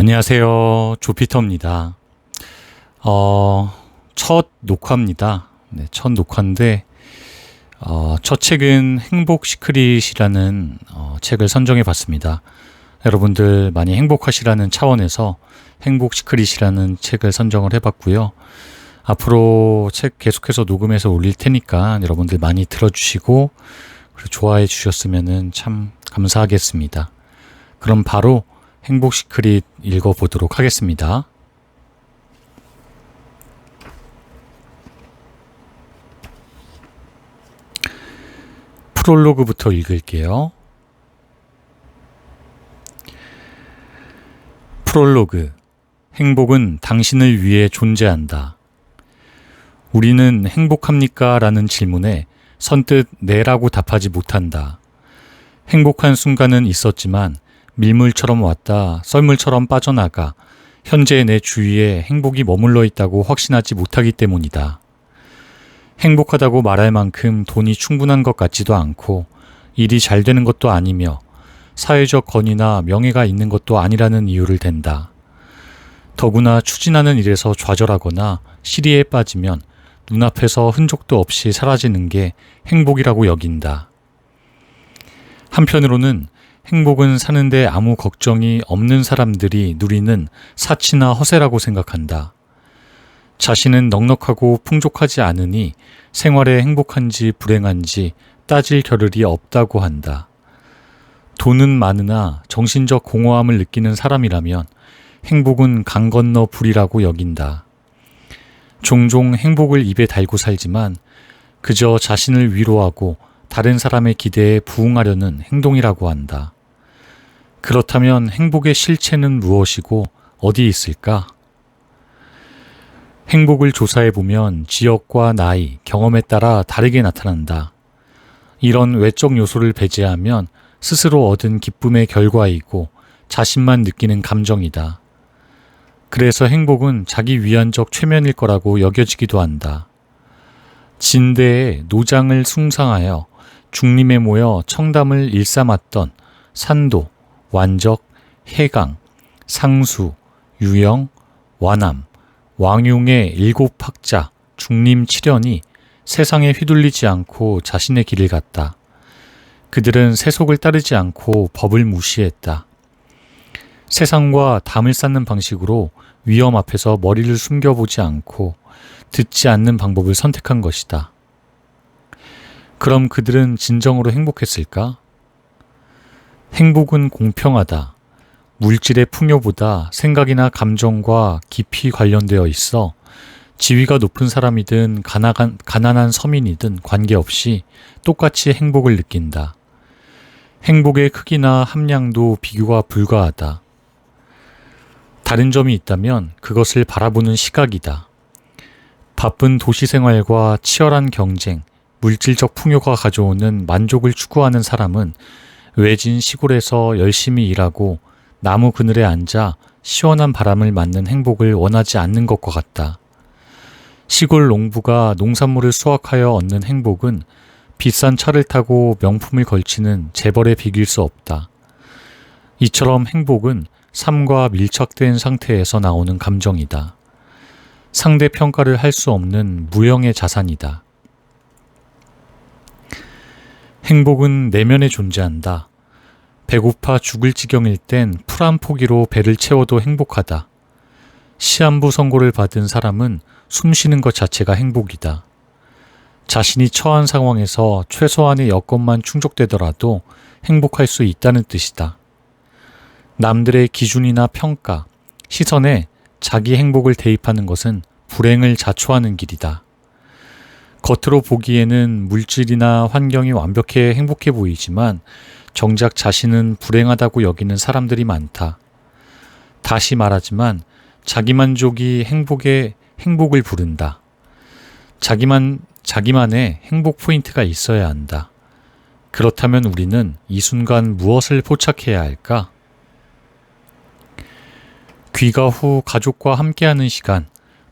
안녕하세요. 조피터입니다. 첫 녹화입니다. 네, 첫 녹화인데, 첫 책은 행복 시크릿이라는 책을 선정해 봤습니다. 여러분들 많이 행복하시라는 차원에서 행복 시크릿이라는 책을 선정을 해봤고요. 앞으로 책 계속해서 녹음해서 올릴 테니까 여러분들 많이 들어주시고, 그리고 좋아해 주셨으면 참 감사하겠습니다. 그럼 바로 행복 시크릿 읽어보도록 하겠습니다. 프롤로그부터 읽을게요. 프롤로그. 행복은 당신을 위해 존재한다. 우리는 행복합니까? 라는 질문에 선뜻 네라고 답하지 못한다. 행복한 순간은 있었지만 밀물처럼 왔다 썰물처럼 빠져나가 현재 내 주위에 행복이 머물러 있다고 확신하지 못하기 때문이다. 행복하다고 말할 만큼 돈이 충분한 것 같지도 않고 일이 잘 되는 것도 아니며 사회적 권위나 명예가 있는 것도 아니라는 이유를 댄다. 더구나 추진하는 일에서 좌절하거나 시리에 빠지면 눈앞에서 흔적도 없이 사라지는 게 행복이라고 여긴다. 한편으로는 행복은 사는데 아무 걱정이 없는 사람들이 누리는 사치나 허세라고 생각한다. 자신은 넉넉하고 풍족하지 않으니 생활에 행복한지 불행한지 따질 겨를이 없다고 한다. 돈은 많으나 정신적 공허함을 느끼는 사람이라면 행복은 강 건너 불이라고 여긴다. 종종 행복을 입에 달고 살지만 그저 자신을 위로하고 다른 사람의 기대에 부응하려는 행동이라고 한다. 그렇다면 행복의 실체는 무엇이고 어디 있을까? 행복을 조사해보면 지역과 나이, 경험에 따라 다르게 나타난다. 이런 외적 요소를 배제하면 스스로 얻은 기쁨의 결과이고 자신만 느끼는 감정이다. 그래서 행복은 자기 위안적 최면일 거라고 여겨지기도 한다. 진대에 노장을 숭상하여 중림에 모여 청담을 일삼았던 산도, 완적, 해강, 상수, 유영, 완암, 왕용의 일곱 학자, 중림 7연이 세상에 휘둘리지 않고 자신의 길을 갔다. 그들은 세속을 따르지 않고 법을 무시했다. 세상과 담을 쌓는 방식으로 위험 앞에서 머리를 숨겨보지 않고 듣지 않는 방법을 선택한 것이다. 그럼 그들은 진정으로 행복했을까? 행복은 공평하다. 물질의 풍요보다 생각이나 감정과 깊이 관련되어 있어 지위가 높은 사람이든 가난한 서민이든 관계없이 똑같이 행복을 느낀다. 행복의 크기나 함량도 비교가 불가하다. 다른 점이 있다면 그것을 바라보는 시각이다. 바쁜 도시 생활과 치열한 경쟁, 물질적 풍요가 가져오는 만족을 추구하는 사람은 외진 시골에서 열심히 일하고 나무 그늘에 앉아 시원한 바람을 맞는 행복을 원하지 않는 것과 같다. 시골 농부가 농산물을 수확하여 얻는 행복은 비싼 차를 타고 명품을 걸치는 재벌에 비길 수 없다. 이처럼 행복은 삶과 밀착된 상태에서 나오는 감정이다. 상대 평가를 할 수 없는 무형의 자산이다. 행복은 내면에 존재한다. 배고파 죽을 지경일 땐 풀 한 포기로 배를 채워도 행복하다. 시한부 선고를 받은 사람은 숨 쉬는 것 자체가 행복이다. 자신이 처한 상황에서 최소한의 여건만 충족되더라도 행복할 수 있다는 뜻이다. 남들의 기준이나 평가, 시선에 자기 행복을 대입하는 것은 불행을 자초하는 길이다. 겉으로 보기에는 물질이나 환경이 완벽해 행복해 보이지만 정작 자신은 불행하다고 여기는 사람들이 많다. 다시 말하지만 자기만족이 행복을 부른다. 자기만의 행복 포인트가 있어야 한다. 그렇다면 우리는 이 순간 무엇을 포착해야 할까? 귀가 후 가족과 함께하는 시간,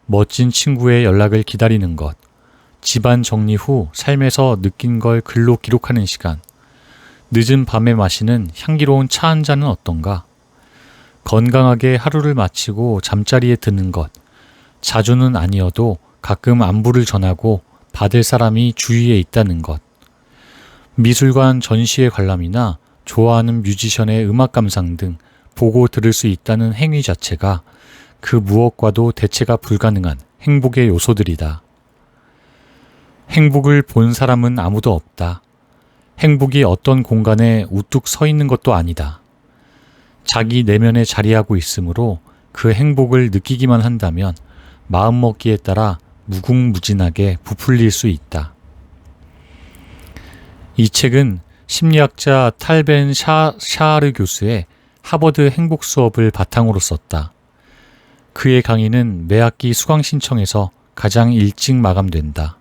멋진 친구의 연락을 기다리는 것, 집안 정리 후 삶에서 느낀 걸 글로 기록하는 시간, 늦은 밤에 마시는 향기로운 차 한 잔은 어떤가? 건강하게 하루를 마치고 잠자리에 드는 것, 자주는 아니어도 가끔 안부를 전하고 받을 사람이 주위에 있다는 것, 미술관 전시회 관람이나 좋아하는 뮤지션의 음악 감상 등 보고 들을 수 있다는 행위 자체가 그 무엇과도 대체가 불가능한 행복의 요소들이다. 행복을 본 사람은 아무도 없다. 행복이 어떤 공간에 우뚝 서 있는 것도 아니다. 자기 내면에 자리하고 있으므로 그 행복을 느끼기만 한다면 마음먹기에 따라 무궁무진하게 부풀릴 수 있다. 이 책은 심리학자 탈벤 샤아르 교수의 하버드 행복 수업을 바탕으로 썼다. 그의 강의는 매학기 수강 신청에서 가장 일찍 마감된다.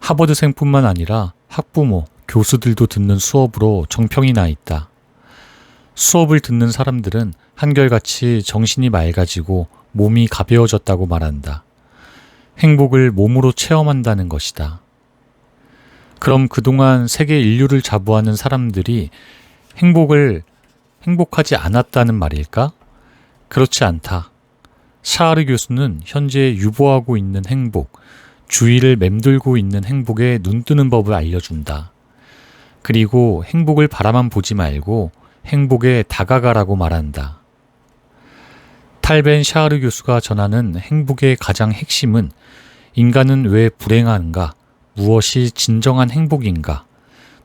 하버드생뿐만 아니라 학부모, 교수들도 듣는 수업으로 정평이 나 있다. 수업을 듣는 사람들은 한결같이 정신이 맑아지고 몸이 가벼워졌다고 말한다. 행복을 몸으로 체험한다는 것이다. 그럼 그동안 세계 인류를 자부하는 사람들이 행복하지 않았다는 말일까? 그렇지 않다. 샤르 교수는 현재 유보하고 있는 행복, 주위를 맴돌고 있는 행복에 눈뜨는 법을 알려준다. 그리고 행복을 바라만 보지 말고 행복에 다가가라고 말한다. 탈벤 샤르 교수가 전하는 행복의 가장 핵심은 인간은 왜 불행한가? 무엇이 진정한 행복인가?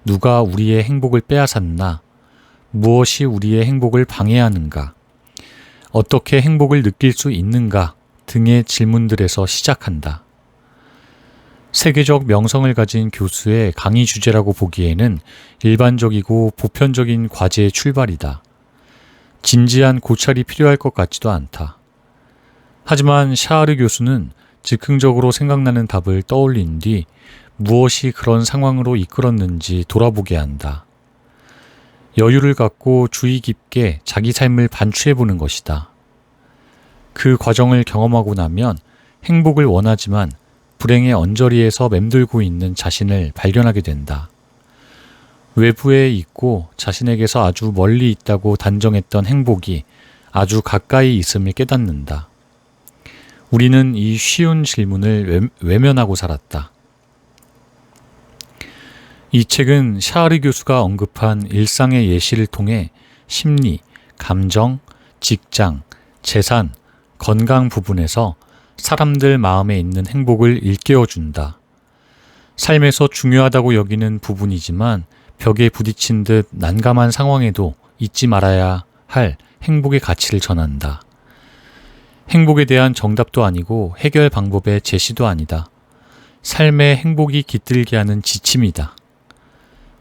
누가 우리의 행복을 빼앗았나? 무엇이 우리의 행복을 방해하는가? 어떻게 행복을 느낄 수 있는가? 등의 질문들에서 시작한다. 세계적 명성을 가진 교수의 강의 주제라고 보기에는 일반적이고 보편적인 과제의 출발이다. 진지한 고찰이 필요할 것 같지도 않다. 하지만 샤르 교수는 즉흥적으로 생각나는 답을 떠올린 뒤 무엇이 그런 상황으로 이끌었는지 돌아보게 한다. 여유를 갖고 주의 깊게 자기 삶을 반추해보는 것이다. 그 과정을 경험하고 나면 행복을 원하지만 불행의 언저리에서 맴돌고 있는 자신을 발견하게 된다. 외부에 있고 자신에게서 아주 멀리 있다고 단정했던 행복이 아주 가까이 있음을 깨닫는다. 우리는 이 쉬운 질문을 외면하고 살았다. 이 책은 샤르 교수가 언급한 일상의 예시를 통해 심리, 감정, 직장, 재산, 건강 부분에서 사람들 마음에 있는 행복을 일깨워준다. 삶에서 중요하다고 여기는 부분이지만 벽에 부딪힌 듯 난감한 상황에도 잊지 말아야 할 행복의 가치를 전한다. 행복에 대한 정답도 아니고 해결 방법의 제시도 아니다. 삶의 행복이 깃들게 하는 지침이다.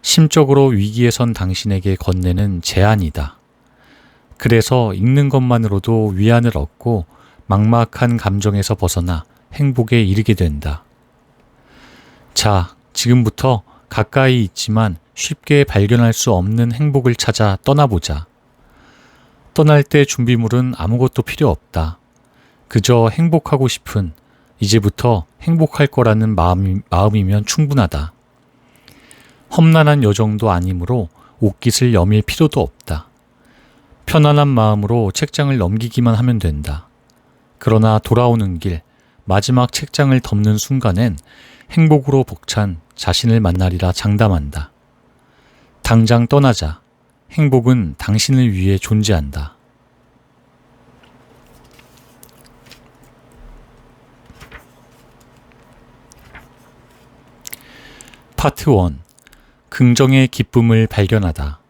심적으로 위기에 선 당신에게 건네는 제안이다. 그래서 읽는 것만으로도 위안을 얻고 막막한 감정에서 벗어나 행복에 이르게 된다. 자, 지금부터 가까이 있지만 쉽게 발견할 수 없는 행복을 찾아 떠나보자. 떠날 때 준비물은 아무것도 필요 없다. 그저 행복하고 싶은, 이제부터 행복할 거라는 마음이면 충분하다. 험난한 여정도 아니므로 옷깃을 여밀 필요도 없다. 편안한 마음으로 책장을 넘기기만 하면 된다. 그러나 돌아오는 길, 마지막 책장을 덮는 순간엔 행복으로 벅찬 자신을 만나리라 장담한다. 당장 떠나자. 행복은 당신을 위해 존재한다. 파트 1. 긍정의 기쁨을 발견하다.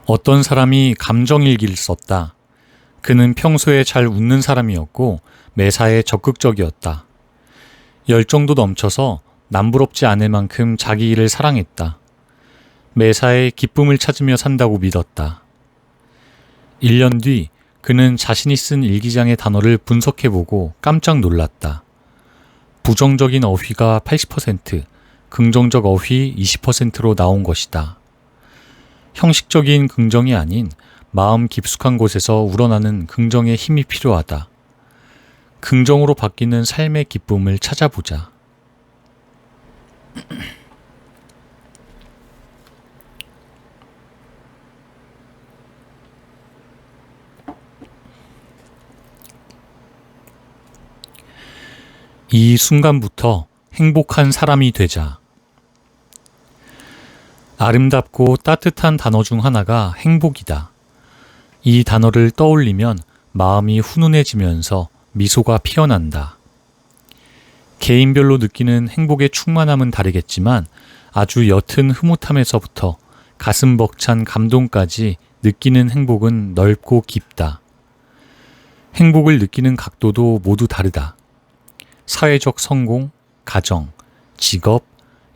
어떤 사람이 감정일기를 썼다. 그는 평소에 잘 웃는 사람이었고 매사에 적극적이었다. 열정도 넘쳐서 남부럽지 않을 만큼 자기 일을 사랑했다. 매사에 기쁨을 찾으며 산다고 믿었다. 1년 뒤 그는 자신이 쓴 일기장의 단어를 분석해보고 깜짝 놀랐다. 부정적인 어휘가 80%, 긍정적 어휘 20%로 나온 것이다. 형식적인 긍정이 아닌 마음 깊숙한 곳에서 우러나는 긍정의 힘이 필요하다. 긍정으로 바뀌는 삶의 기쁨을 찾아보자. 이 순간부터 행복한 사람이 되자. 아름답고 따뜻한 단어 중 하나가 행복이다. 이 단어를 떠올리면 마음이 훈훈해지면서 미소가 피어난다. 개인별로 느끼는 행복의 충만함은 다르겠지만 아주 옅은 흐뭇함에서부터 가슴 벅찬 감동까지 느끼는 행복은 넓고 깊다. 행복을 느끼는 각도도 모두 다르다. 사회적 성공, 가정, 직업,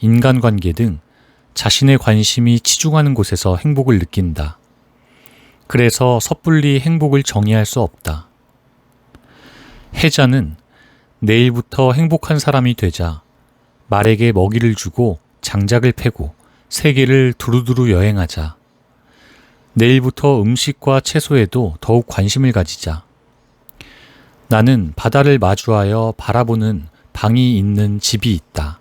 인간관계 등 자신의 관심이 치중하는 곳에서 행복을 느낀다. 그래서 섣불리 행복을 정의할 수 없다. 해자는 내일부터 행복한 사람이 되자 말에게 먹이를 주고 장작을 패고 세계를 두루두루 여행하자. 내일부터 음식과 채소에도 더욱 관심을 가지자. 나는 바다를 마주하여 바라보는 방이 있는 집이 있다.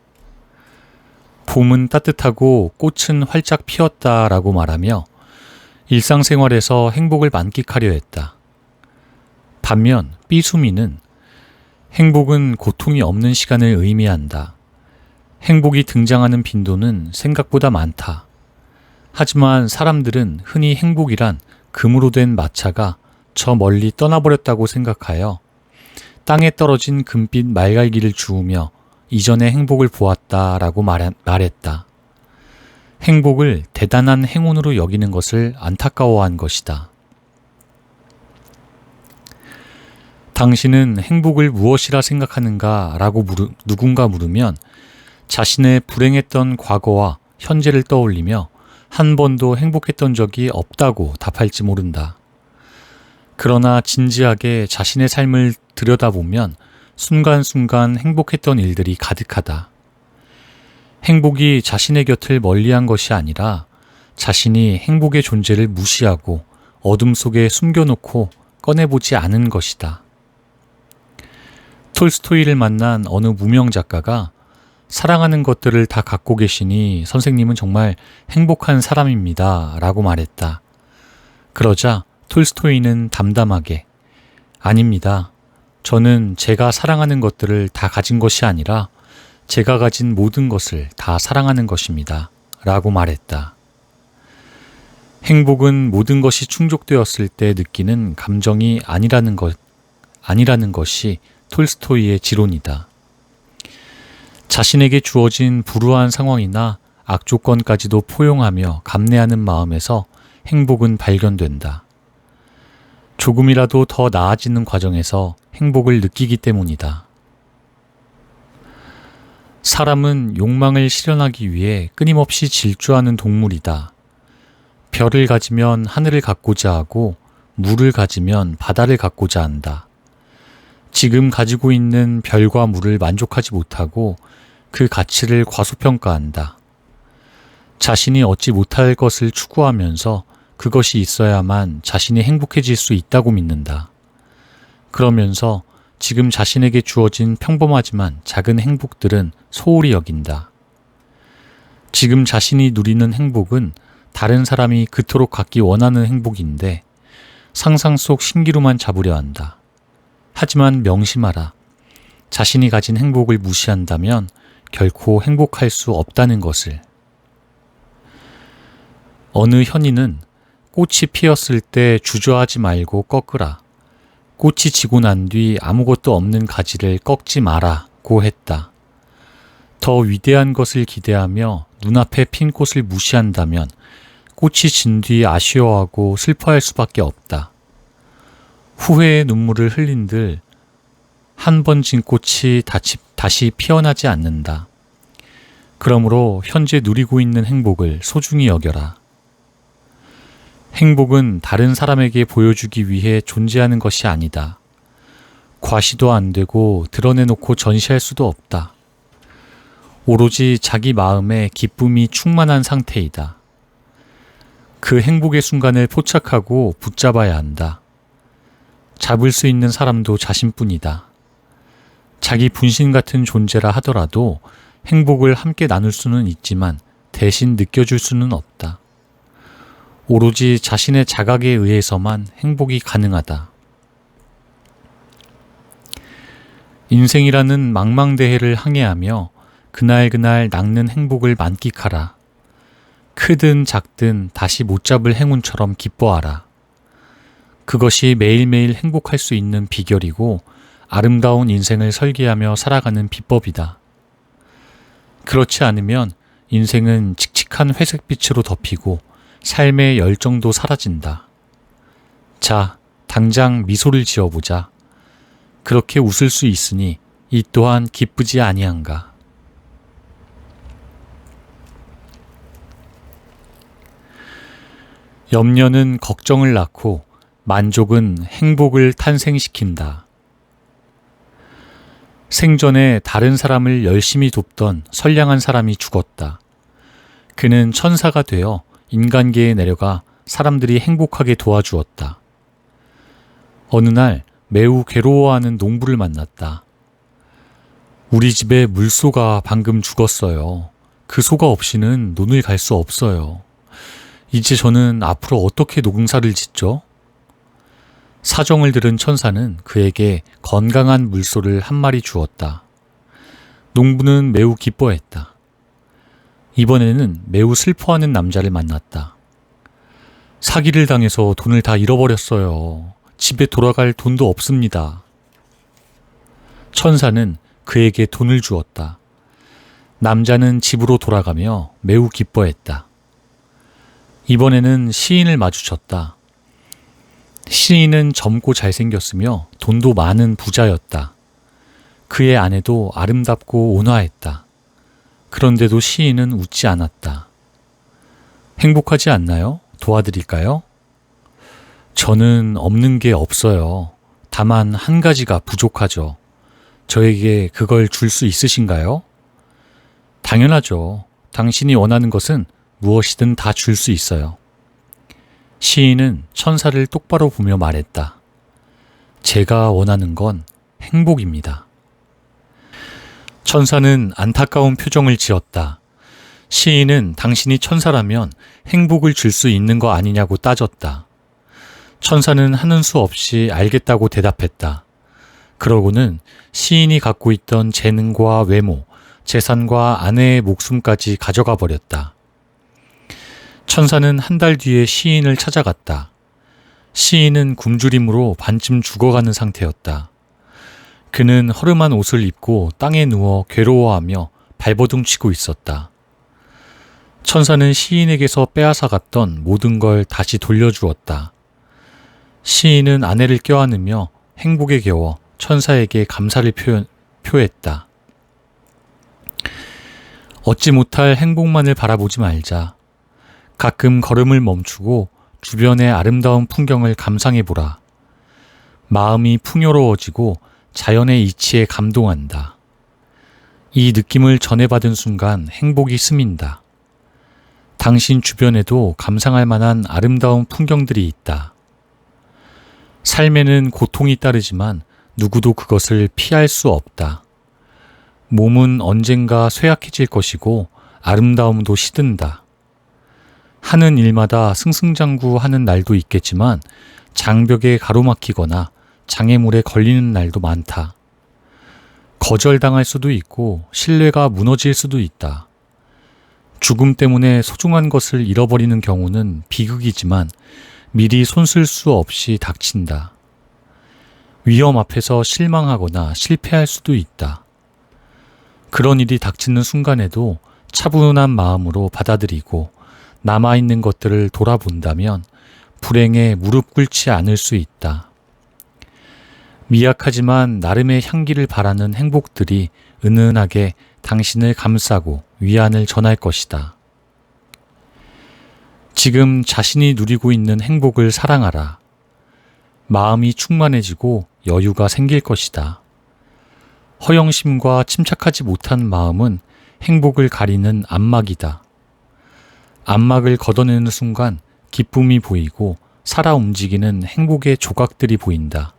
봄은 따뜻하고 꽃은 활짝 피었다라고 말하며 일상생활에서 행복을 만끽하려 했다. 반면 삐수미는 행복은 고통이 없는 시간을 의미한다. 행복이 등장하는 빈도는 생각보다 많다. 하지만 사람들은 흔히 행복이란 금으로 된 마차가 저 멀리 떠나버렸다고 생각하여 땅에 떨어진 금빛 말갈기를 주우며 이전의 행복을 보았다라고 말했다. 행복을 대단한 행운으로 여기는 것을 안타까워한 것이다. 당신은 행복을 무엇이라 생각하는가? 라고 누군가 물으면 자신의 불행했던 과거와 현재를 떠올리며 한 번도 행복했던 적이 없다고 답할지 모른다. 그러나 진지하게 자신의 삶을 들여다보면 순간순간 행복했던 일들이 가득하다. 행복이 자신의 곁을 멀리한 것이 아니라 자신이 행복의 존재를 무시하고 어둠 속에 숨겨놓고 꺼내보지 않은 것이다. 톨스토이를 만난 어느 무명 작가가 사랑하는 것들을 다 갖고 계시니 선생님은 정말 행복한 사람입니다. 라고 말했다. 그러자 톨스토이는 담담하게 아닙니다. 저는 제가 사랑하는 것들을 다 가진 것이 아니라 제가 가진 모든 것을 다 사랑하는 것입니다. 라고 말했다. 행복은 모든 것이 충족되었을 때 느끼는 감정이 아니라는 것이 톨스토이의 지론이다. 자신에게 주어진 불우한 상황이나 악조건까지도 포용하며 감내하는 마음에서 행복은 발견된다. 조금이라도 더 나아지는 과정에서 행복을 느끼기 때문이다. 사람은 욕망을 실현하기 위해 끊임없이 질주하는 동물이다. 별을 가지면 하늘을 갖고자 하고 물을 가지면 바다를 갖고자 한다. 지금 가지고 있는 별과 물을 만족하지 못하고 그 가치를 과소평가한다. 자신이 얻지 못할 것을 추구하면서 그것이 있어야만 자신이 행복해질 수 있다고 믿는다. 그러면서 지금 자신에게 주어진 평범하지만 작은 행복들은 소홀히 여긴다. 지금 자신이 누리는 행복은 다른 사람이 그토록 갖기 원하는 행복인데 상상 속 신기루만 잡으려 한다. 하지만 명심하라. 자신이 가진 행복을 무시한다면 결코 행복할 수 없다는 것을. 어느 현인은 꽃이 피었을 때 주저하지 말고 꺾으라. 꽃이 지고 난 뒤 아무것도 없는 가지를 꺾지 마라고 했다. 더 위대한 것을 기대하며 눈앞에 핀 꽃을 무시한다면 꽃이 진 뒤 아쉬워하고 슬퍼할 수밖에 없다. 후회의 눈물을 흘린들 한 번 진 꽃이 다시 피어나지 않는다. 그러므로 현재 누리고 있는 행복을 소중히 여겨라. 행복은 다른 사람에게 보여주기 위해 존재하는 것이 아니다. 과시도 안 되고 드러내놓고 전시할 수도 없다. 오로지 자기 마음에 기쁨이 충만한 상태이다. 그 행복의 순간을 포착하고 붙잡아야 한다. 잡을 수 있는 사람도 자신뿐이다. 자기 분신 같은 존재라 하더라도 행복을 함께 나눌 수는 있지만 대신 느껴줄 수는 없다. 오로지 자신의 자각에 의해서만 행복이 가능하다. 인생이라는 망망대해를 항해하며 그날그날 낚는 행복을 만끽하라. 크든 작든 다시 못 잡을 행운처럼 기뻐하라. 그것이 매일매일 행복할 수 있는 비결이고 아름다운 인생을 설계하며 살아가는 비법이다. 그렇지 않으면 인생은 칙칙한 회색빛으로 덮이고 삶의 열정도 사라진다. 자, 당장 미소를 지어보자. 그렇게 웃을 수 있으니 이 또한 기쁘지 아니한가. 염려는 걱정을 낳고 만족은 행복을 탄생시킨다. 생전에 다른 사람을 열심히 돕던 선량한 사람이 죽었다. 그는 천사가 되어 인간계에 내려가 사람들이 행복하게 도와주었다. 어느 날 매우 괴로워하는 농부를 만났다. 우리 집에 물소가 방금 죽었어요. 그 소가 없이는 논을 갈 수 없어요. 이제 저는 앞으로 어떻게 농사를 짓죠? 사정을 들은 천사는 그에게 건강한 물소를 한 마리 주었다. 농부는 매우 기뻐했다. 이번에는 매우 슬퍼하는 남자를 만났다. 사기를 당해서 돈을 다 잃어버렸어요. 집에 돌아갈 돈도 없습니다. 천사는 그에게 돈을 주었다. 남자는 집으로 돌아가며 매우 기뻐했다. 이번에는 시인을 마주쳤다. 시인은 젊고 잘생겼으며 돈도 많은 부자였다. 그의 아내도 아름답고 온화했다. 그런데도 시인은 웃지 않았다. 행복하지 않나요? 도와드릴까요? 저는 없는 게 없어요. 다만 한 가지가 부족하죠. 저에게 그걸 줄 수 있으신가요? 당연하죠. 당신이 원하는 것은 무엇이든 다 줄 수 있어요. 시인은 천사를 똑바로 보며 말했다. 제가 원하는 건 행복입니다. 천사는 안타까운 표정을 지었다. 시인은 당신이 천사라면 행복을 줄 수 있는 거 아니냐고 따졌다. 천사는 하는 수 없이 알겠다고 대답했다. 그러고는 시인이 갖고 있던 재능과 외모, 재산과 아내의 목숨까지 가져가 버렸다. 천사는 한 달 뒤에 시인을 찾아갔다. 시인은 굶주림으로 반쯤 죽어가는 상태였다. 그는 허름한 옷을 입고 땅에 누워 괴로워하며 발버둥치고 있었다. 천사는 시인에게서 빼앗아갔던 모든 걸 다시 돌려주었다. 시인은 아내를 껴안으며 행복에 겨워 천사에게 감사를 표했다. 얻지 못할 행복만을 바라보지 말자. 가끔 걸음을 멈추고 주변의 아름다운 풍경을 감상해보라. 마음이 풍요로워지고 자연의 이치에 감동한다. 이 느낌을 전해받은 순간 행복이 스민다. 당신 주변에도 감상할 만한 아름다운 풍경들이 있다. 삶에는 고통이 따르지만 누구도 그것을 피할 수 없다. 몸은 언젠가 쇠약해질 것이고 아름다움도 시든다. 하는 일마다 승승장구하는 날도 있겠지만 장벽에 가로막히거나 장애물에 걸리는 날도 많다. 거절당할 수도 있고 신뢰가 무너질 수도 있다. 죽음 때문에 소중한 것을 잃어버리는 경우는 비극이지만 미리 손쓸 수 없이 닥친다. 위험 앞에서 실망하거나 실패할 수도 있다. 그런 일이 닥치는 순간에도 차분한 마음으로 받아들이고 남아있는 것들을 돌아본다면 불행에 무릎 꿇지 않을 수 있다. 미약하지만 나름의 향기를 바라는 행복들이 은은하게 당신을 감싸고 위안을 전할 것이다. 지금 자신이 누리고 있는 행복을 사랑하라. 마음이 충만해지고 여유가 생길 것이다. 허영심과 침착하지 못한 마음은 행복을 가리는 암막이다. 암막을 걷어내는 순간 기쁨이 보이고 살아 움직이는 행복의 조각들이 보인다.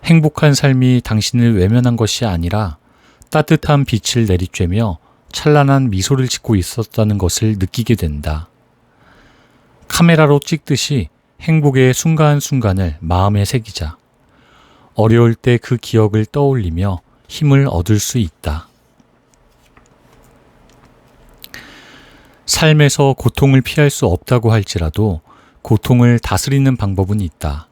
행복한 삶이 당신을 외면한 것이 아니라 따뜻한 빛을 내리쬐며 찬란한 미소를 짓고 있었다는 것을 느끼게 된다. 카메라로 찍듯이 행복의 순간순간을 마음에 새기자. 어려울 때 그 기억을 떠올리며 힘을 얻을 수 있다. 삶에서 고통을 피할 수 없다고 할지라도 고통을 다스리는 방법은 있다.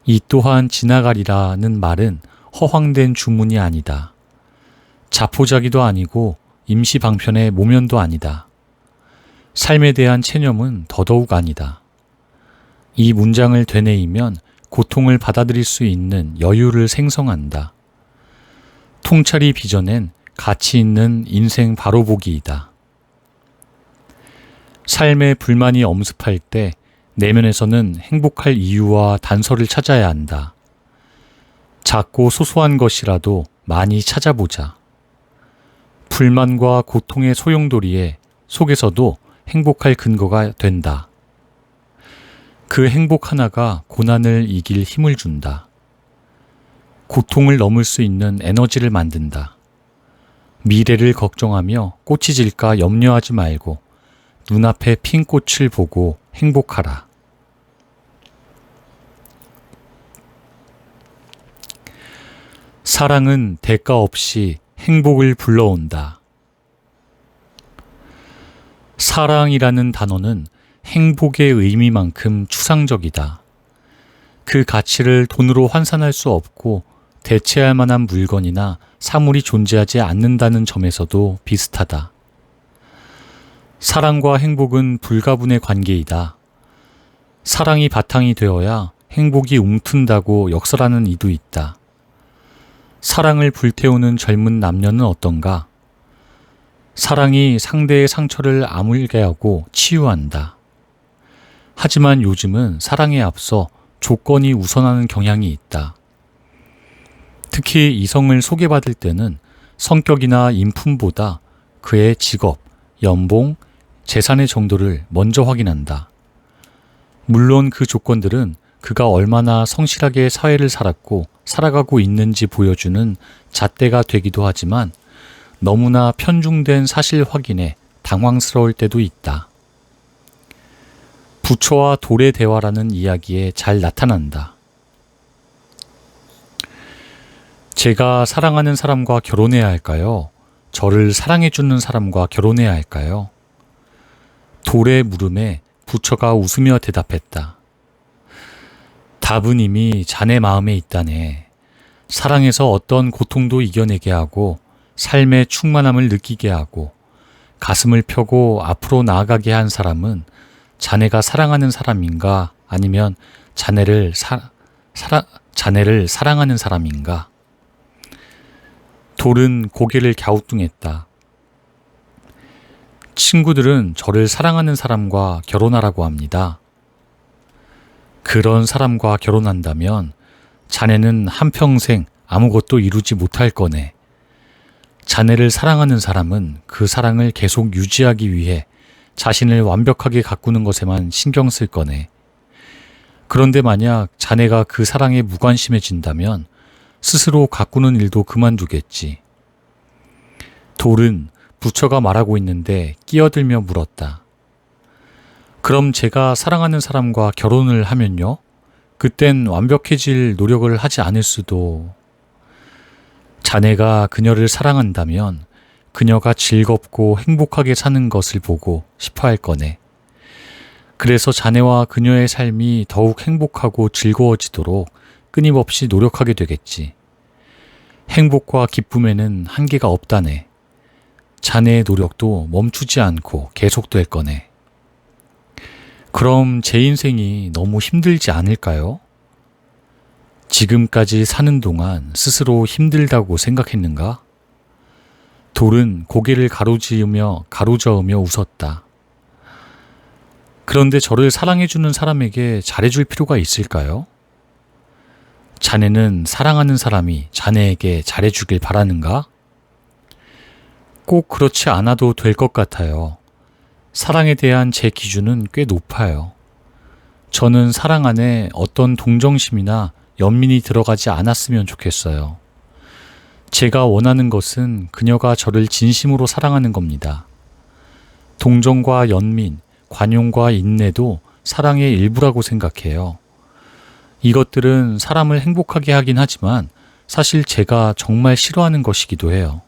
이 또한 지나가리라는 말은 허황된 주문이 아니다. 자포자기도 아니고 임시방편의 모면도 아니다. 삶에 대한 체념은 더더욱 아니다. 이 문장을 되뇌이면 고통을 받아들일 수 있는 여유를 생성한다. 통찰이 빚어낸 가치 있는 인생 바로보기이다. 삶에 불만이 엄습할 때 내면에서는 행복할 이유와 단서를 찾아야 한다. 작고 소소한 것이라도 많이 찾아보자. 불만과 고통의 소용돌이에 속에서도 행복할 근거가 된다. 그 행복 하나가 고난을 이길 힘을 준다. 고통을 넘을 수 있는 에너지를 만든다. 미래를 걱정하며 꽃이 질까 염려하지 말고 눈앞에 핀 꽃을 보고 행복하라. 사랑은 대가 없이 행복을 불러온다. 사랑이라는 단어는 행복의 의미만큼 추상적이다. 그 가치를 돈으로 환산할 수 없고 대체할 만한 물건이나 사물이 존재하지 않는다는 점에서도 비슷하다. 사랑과 행복은 불가분의 관계이다. 사랑이 바탕이 되어야 행복이 움튼다고 역설하는 이도 있다. 사랑을 불태우는 젊은 남녀는 어떤가? 사랑이 상대의 상처를 아물게 하고 치유한다. 하지만 요즘은 사랑에 앞서 조건이 우선하는 경향이 있다. 특히 이성을 소개받을 때는 성격이나 인품보다 그의 직업, 연봉, 재산의 정도를 먼저 확인한다. 물론 그 조건들은 그가 얼마나 성실하게 사회를 살았고 살아가고 있는지 보여주는 잣대가 되기도 하지만 너무나 편중된 사실 확인에 당황스러울 때도 있다. 부처와 돌의 대화라는 이야기에 잘 나타난다. 제가 사랑하는 사람과 결혼해야 할까요? 저를 사랑해주는 사람과 결혼해야 할까요? 돌의 물음에 부처가 웃으며 대답했다. 답은 이미 자네 마음에 있다네. 사랑에서 어떤 고통도 이겨내게 하고 삶의 충만함을 느끼게 하고 가슴을 펴고 앞으로 나아가게 한 사람은 자네가 사랑하는 사람인가 아니면 자네를 사랑하는 사람인가? 돌은 고개를 갸우뚱했다. 친구들은 저를 사랑하는 사람과 결혼하라고 합니다. 그런 사람과 결혼한다면 자네는 한평생 아무것도 이루지 못할 거네. 자네를 사랑하는 사람은 그 사랑을 계속 유지하기 위해 자신을 완벽하게 가꾸는 것에만 신경 쓸 거네. 그런데 만약 자네가 그 사랑에 무관심해진다면 스스로 가꾸는 일도 그만두겠지. 돌은 부처가 말하고 있는데 끼어들며 물었다. 그럼 제가 사랑하는 사람과 결혼을 하면요? 그땐 완벽해질 노력을 하지 않을 수도. 자네가 그녀를 사랑한다면 그녀가 즐겁고 행복하게 사는 것을 보고 싶어 할 거네. 그래서 자네와 그녀의 삶이 더욱 행복하고 즐거워지도록 끊임없이 노력하게 되겠지. 행복과 기쁨에는 한계가 없다네. 자네의 노력도 멈추지 않고 계속될 거네. 그럼 제 인생이 너무 힘들지 않을까요? 지금까지 사는 동안 스스로 힘들다고 생각했는가? 돌은 고개를 가로저으며 웃었다. 그런데 저를 사랑해주는 사람에게 잘해줄 필요가 있을까요? 자네는 사랑하는 사람이 자네에게 잘해주길 바라는가? 꼭 그렇지 않아도 될 것 같아요. 사랑에 대한 제 기준은 꽤 높아요. 저는 사랑 안에 어떤 동정심이나 연민이 들어가지 않았으면 좋겠어요. 제가 원하는 것은 그녀가 저를 진심으로 사랑하는 겁니다. 동정과 연민, 관용과 인내도 사랑의 일부라고 생각해요. 이것들은 사람을 행복하게 하긴 하지만 사실 제가 정말 싫어하는 것이기도 해요.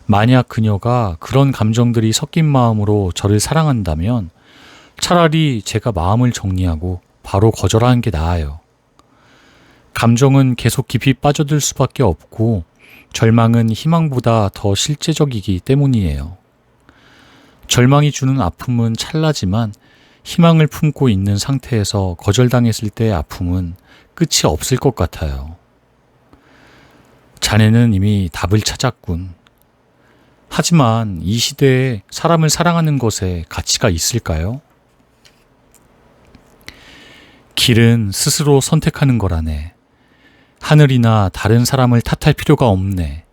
만약 그녀가 그런 감정들이 섞인 마음으로 저를 사랑한다면 차라리 제가 마음을 정리하고 바로 거절하는 게 나아요. 감정은 계속 깊이 빠져들 수밖에 없고 절망은 희망보다 더 실제적이기 때문이에요. 절망이 주는 아픔은 찰나지만 희망을 품고 있는 상태에서 거절당했을 때의 아픔은 끝이 없을 것 같아요. 자네는 이미 답을 찾았군. 하지만 이 시대에 사람을 사랑하는 것에 가치가 있을까요? 길은 스스로 선택하는 거라네. 하늘이나 다른 사람을 탓할 필요가 없네.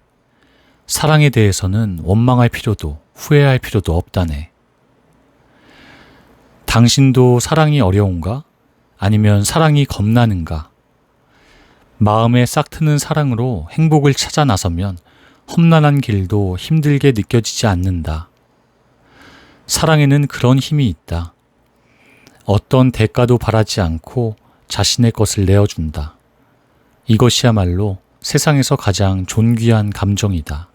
사랑에 대해서는 원망할 필요도 후회할 필요도 없다네. 당신도 사랑이 어려운가? 아니면 사랑이 겁나는가? 마음에 싹 트는 사랑으로 행복을 찾아 나서면 험난한 길도 힘들게 느껴지지 않는다. 사랑에는 그런 힘이 있다. 어떤 대가도 바라지 않고 자신의 것을 내어준다. 이것이야말로 세상에서 가장 존귀한 감정이다.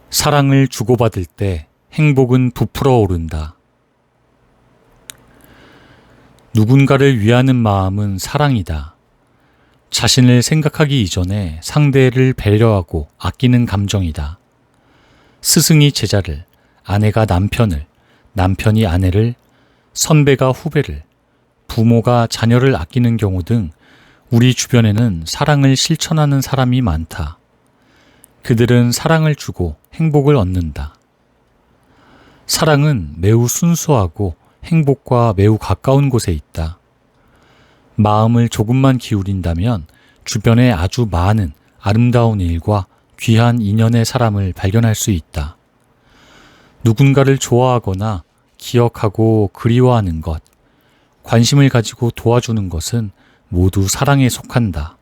사랑을 주고받을 때 행복은 부풀어 오른다. 누군가를 위하는 마음은 사랑이다. 자신을 생각하기 이전에 상대를 배려하고 아끼는 감정이다. 스승이 제자를, 아내가 남편을, 남편이 아내를, 선배가 후배를, 부모가 자녀를 아끼는 경우 등 우리 주변에는 사랑을 실천하는 사람이 많다. 그들은 사랑을 주고 행복을 얻는다. 사랑은 매우 순수하고 행복과 매우 가까운 곳에 있다. 마음을 조금만 기울인다면 주변에 아주 많은 아름다운 일과 귀한 인연의 사람을 발견할 수 있다. 누군가를 좋아하거나 기억하고 그리워하는 것, 관심을 가지고 도와주는 것은 모두 사랑에 속한다.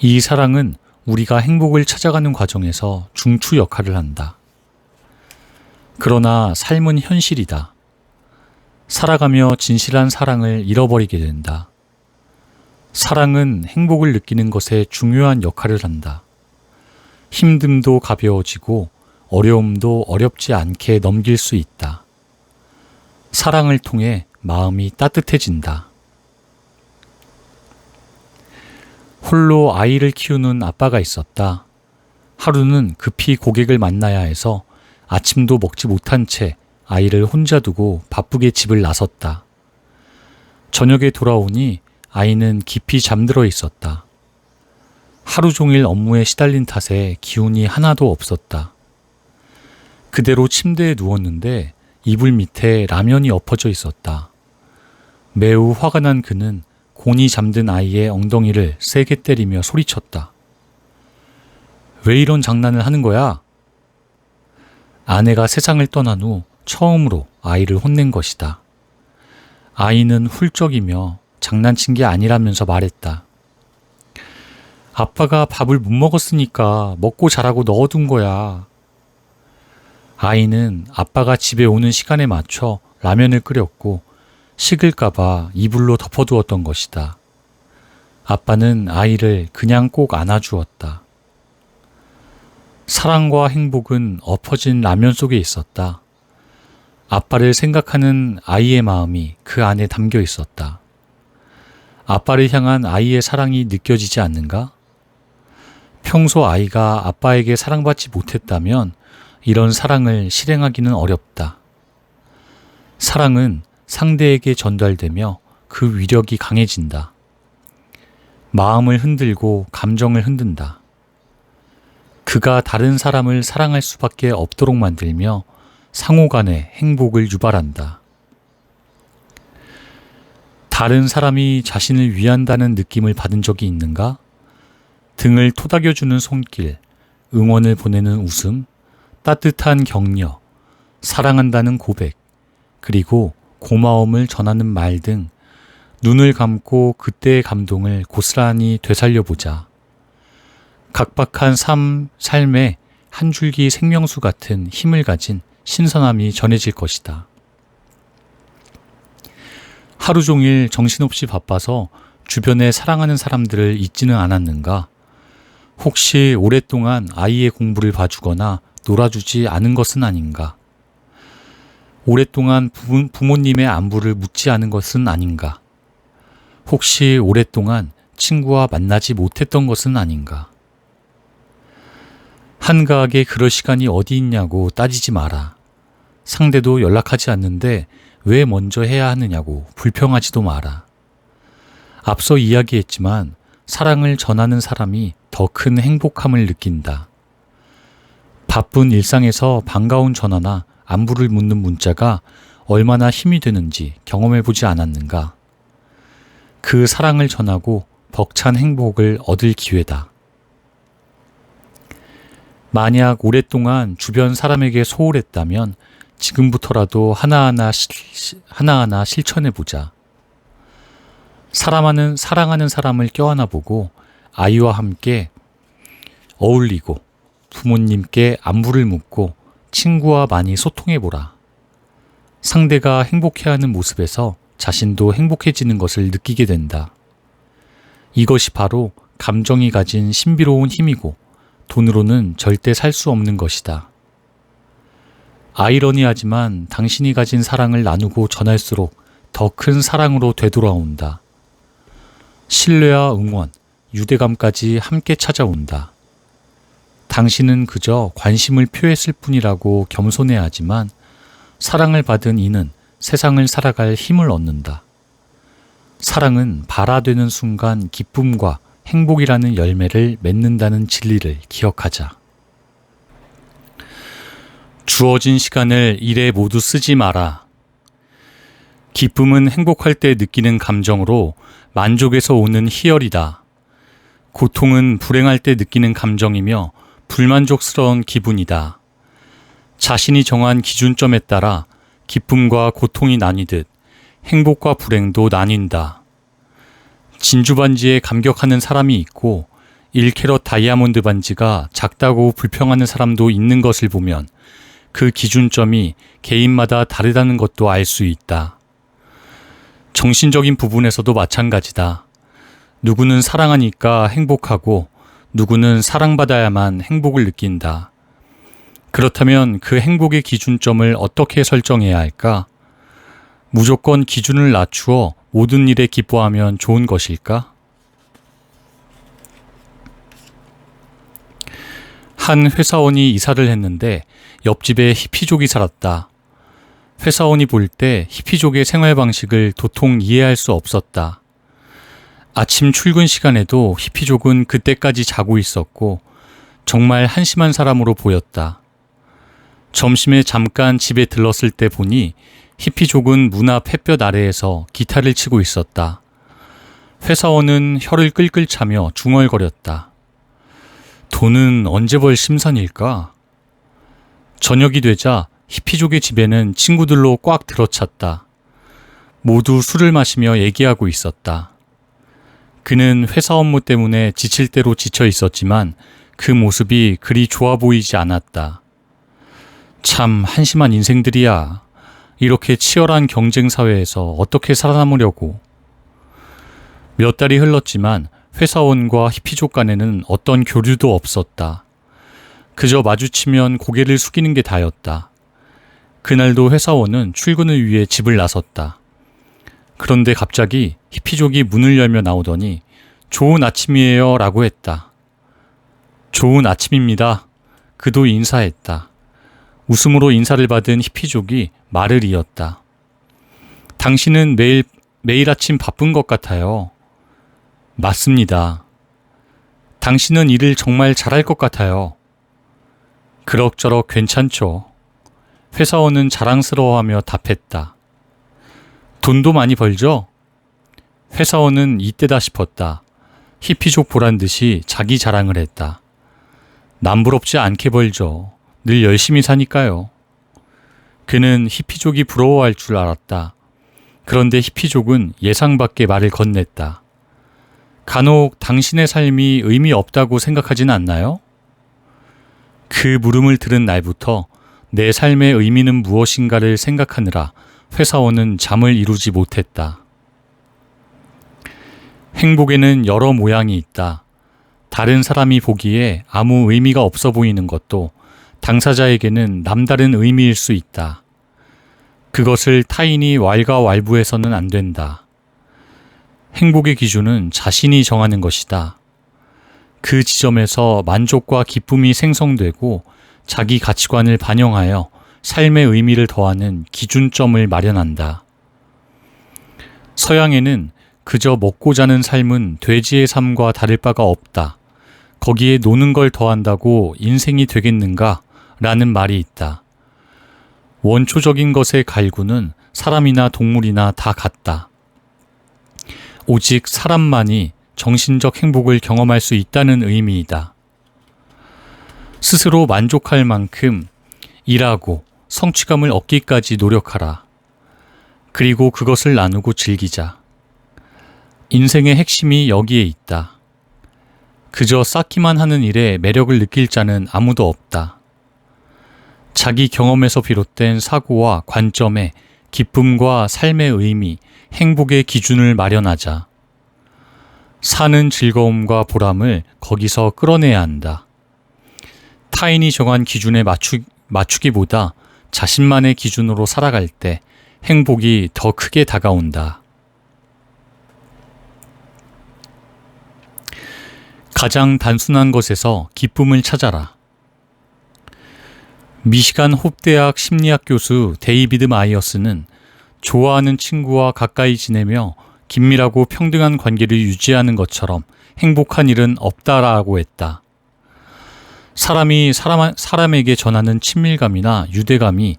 이 사랑은 우리가 행복을 찾아가는 과정에서 중추 역할을 한다. 그러나 삶은 현실이다. 살아가며 진실한 사랑을 잃어버리게 된다. 사랑은 행복을 느끼는 것에 중요한 역할을 한다. 힘듦도 가벼워지고 어려움도 어렵지 않게 넘길 수 있다. 사랑을 통해 마음이 따뜻해진다. 홀로 아이를 키우는 아빠가 있었다. 하루는 급히 고객을 만나야 해서 아침도 먹지 못한 채 아이를 혼자 두고 바쁘게 집을 나섰다. 저녁에 돌아오니 아이는 깊이 잠들어 있었다. 하루 종일 업무에 시달린 탓에 기운이 하나도 없었다. 그대로 침대에 누웠는데 이불 밑에 라면이 엎어져 있었다. 매우 화가 난 그는 곤히 잠든 아이의 엉덩이를 세게 때리며 소리쳤다. 왜 이런 장난을 하는 거야? 아내가 세상을 떠난 후 처음으로 아이를 혼낸 것이다. 아이는 훌쩍이며 장난친 게 아니라면서 말했다. 아빠가 밥을 못 먹었으니까 먹고 자라고 넣어둔 거야. 아이는 아빠가 집에 오는 시간에 맞춰 라면을 끓였고 식을까봐 이불로 덮어두었던 것이다. 아빠는 아이를 그냥 꼭 안아주었다. 사랑과 행복은 엎어진 라면 속에 있었다. 아빠를 생각하는 아이의 마음이 그 안에 담겨 있었다. 아빠를 향한 아이의 사랑이 느껴지지 않는가? 평소 아이가 아빠에게 사랑받지 못했다면 이런 사랑을 실행하기는 어렵다. 사랑은 상대에게 전달되며 그 위력이 강해진다. 마음을 흔들고 감정을 흔든다. 그가 다른 사람을 사랑할 수밖에 없도록 만들며 상호간의 행복을 유발한다. 다른 사람이 자신을 위한다는 느낌을 받은 적이 있는가? 등을 토닥여주는 손길, 응원을 보내는 웃음, 따뜻한 격려, 사랑한다는 고백, 그리고 고마움을 전하는 말 등 눈을 감고 그때의 감동을 고스란히 되살려보자. 각박한 삶에 한 줄기 생명수 같은 힘을 가진 신선함이 전해질 것이다. 하루 종일 정신없이 바빠서 주변에 사랑하는 사람들을 잊지는 않았는가? 혹시 오랫동안 아이의 공부를 봐주거나 놀아주지 않은 것은 아닌가? 오랫동안 부모님의 안부를 묻지 않은 것은 아닌가? 혹시 오랫동안 친구와 만나지 못했던 것은 아닌가? 한가하게 그럴 시간이 어디 있냐고 따지지 마라. 상대도 연락하지 않는데 왜 먼저 해야 하느냐고 불평하지도 마라. 앞서 이야기했지만 사랑을 전하는 사람이 더 큰 행복함을 느낀다. 바쁜 일상에서 반가운 전화나 안부를 묻는 문자가 얼마나 힘이 되는지 경험해보지 않았는가? 그 사랑을 전하고 벅찬 행복을 얻을 기회다. 만약 오랫동안 주변 사람에게 소홀했다면 지금부터라도 하나하나 실천해보자. 사랑하는 사람을 껴안아보고 아이와 함께 어울리고 부모님께 안부를 묻고 친구와 많이 소통해보라. 상대가 행복해하는 모습에서 자신도 행복해지는 것을 느끼게 된다. 이것이 바로 감정이 가진 신비로운 힘이고 돈으로는 절대 살 수 없는 것이다. 아이러니하지만 당신이 가진 사랑을 나누고 전할수록 더 큰 사랑으로 되돌아온다. 신뢰와 응원, 유대감까지 함께 찾아온다. 당신은 그저 관심을 표했을 뿐이라고 겸손해야 하지만 사랑을 받은 이는 세상을 살아갈 힘을 얻는다. 사랑은 발아되는 순간 기쁨과 행복이라는 열매를 맺는다는 진리를 기억하자. 주어진 시간을 일에 모두 쓰지 마라. 기쁨은 행복할 때 느끼는 감정으로 만족에서 오는 희열이다. 고통은 불행할 때 느끼는 감정이며 불만족스러운 기분이다. 자신이 정한 기준점에 따라 기쁨과 고통이 나뉘듯 행복과 불행도 나뉜다. 진주 반지에 감격하는 사람이 있고 1캐럿 다이아몬드 반지가 작다고 불평하는 사람도 있는 것을 보면 그 기준점이 개인마다 다르다는 것도 알 수 있다. 정신적인 부분에서도 마찬가지다. 누구는 사랑하니까 행복하고 누구는 사랑받아야만 행복을 느낀다. 그렇다면 그 행복의 기준점을 어떻게 설정해야 할까? 무조건 기준을 낮추어 모든 일에 기뻐하면 좋은 것일까? 한 회사원이 이사를 했는데 옆집에 히피족이 살았다. 회사원이 볼 때 히피족의 생활 방식을 도통 이해할 수 없었다. 아침 출근 시간에도 히피족은 그때까지 자고 있었고 정말 한심한 사람으로 보였다. 점심에 잠깐 집에 들렀을 때 보니 히피족은 문 앞 햇볕 아래에서 기타를 치고 있었다. 회사원은 혀를 끌끌 차며 중얼거렸다. 돈은 언제 벌 심산일까? 저녁이 되자 히피족의 집에는 친구들로 꽉 들어찼다. 모두 술을 마시며 얘기하고 있었다. 그는 회사 업무 때문에 지칠 대로 지쳐 있었지만 그 모습이 그리 좋아 보이지 않았다. 참 한심한 인생들이야. 이렇게 치열한 경쟁 사회에서 어떻게 살아남으려고. 몇 달이 흘렀지만 회사원과 히피족 간에는 어떤 교류도 없었다. 그저 마주치면 고개를 숙이는 게 다였다. 그날도 회사원은 출근을 위해 집을 나섰다. 그런데 갑자기 히피족이 문을 열며 나오더니 좋은 아침이에요 라고 했다. 좋은 아침입니다. 그도 인사했다. 웃음으로 인사를 받은 히피족이 말을 이었다. 당신은 매일 아침 바쁜 것 같아요. 맞습니다. 당신은 일을 정말 잘할 것 같아요. 그럭저럭 괜찮죠. 회사원은 자랑스러워하며 답했다. 돈도 많이 벌죠? 회사원은 이때다 싶었다. 히피족 보란 듯이 자기 자랑을 했다. 남부럽지 않게 벌죠. 늘 열심히 사니까요. 그는 히피족이 부러워할 줄 알았다. 그런데 히피족은 예상 밖의 말을 건넸다. 간혹 당신의 삶이 의미 없다고 생각하진 않나요? 그 물음을 들은 날부터 내 삶의 의미는 무엇인가를 생각하느라 회사원은 잠을 이루지 못했다. 행복에는 여러 모양이 있다. 다른 사람이 보기에 아무 의미가 없어 보이는 것도 당사자에게는 남다른 의미일 수 있다. 그것을 타인이 왈가왈부해서는 안 된다. 행복의 기준은 자신이 정하는 것이다. 그 지점에서 만족과 기쁨이 생성되고 자기 가치관을 반영하여 삶의 의미를 더하는 기준점을 마련한다. 서양에는 그저 먹고 자는 삶은 돼지의 삶과 다를 바가 없다. 거기에 노는 걸 더한다고 인생이 되겠는가? 라는 말이 있다. 원초적인 것의 갈구는 사람이나 동물이나 다 같다. 오직 사람만이 정신적 행복을 경험할 수 있다는 의미이다. 스스로 만족할 만큼 일하고 성취감을 얻기까지 노력하라. 그리고 그것을 나누고 즐기자. 인생의 핵심이 여기에 있다. 그저 쌓기만 하는 일에 매력을 느낄 자는 아무도 없다. 자기 경험에서 비롯된 사고와 관점에 기쁨과 삶의 의미, 행복의 기준을 마련하자. 사는 즐거움과 보람을 거기서 끌어내야 한다. 타인이 정한 기준에 맞추기보다 자신만의 기준으로 살아갈 때 행복이 더 크게 다가온다. 가장 단순한 것에서 기쁨을 찾아라. 미시간 홉대학 심리학 교수 데이비드 마이어스는 좋아하는 친구와 가까이 지내며 긴밀하고 평등한 관계를 유지하는 것처럼 행복한 일은 없다라고 했다. 사람이 사람에게 전하는 친밀감이나 유대감이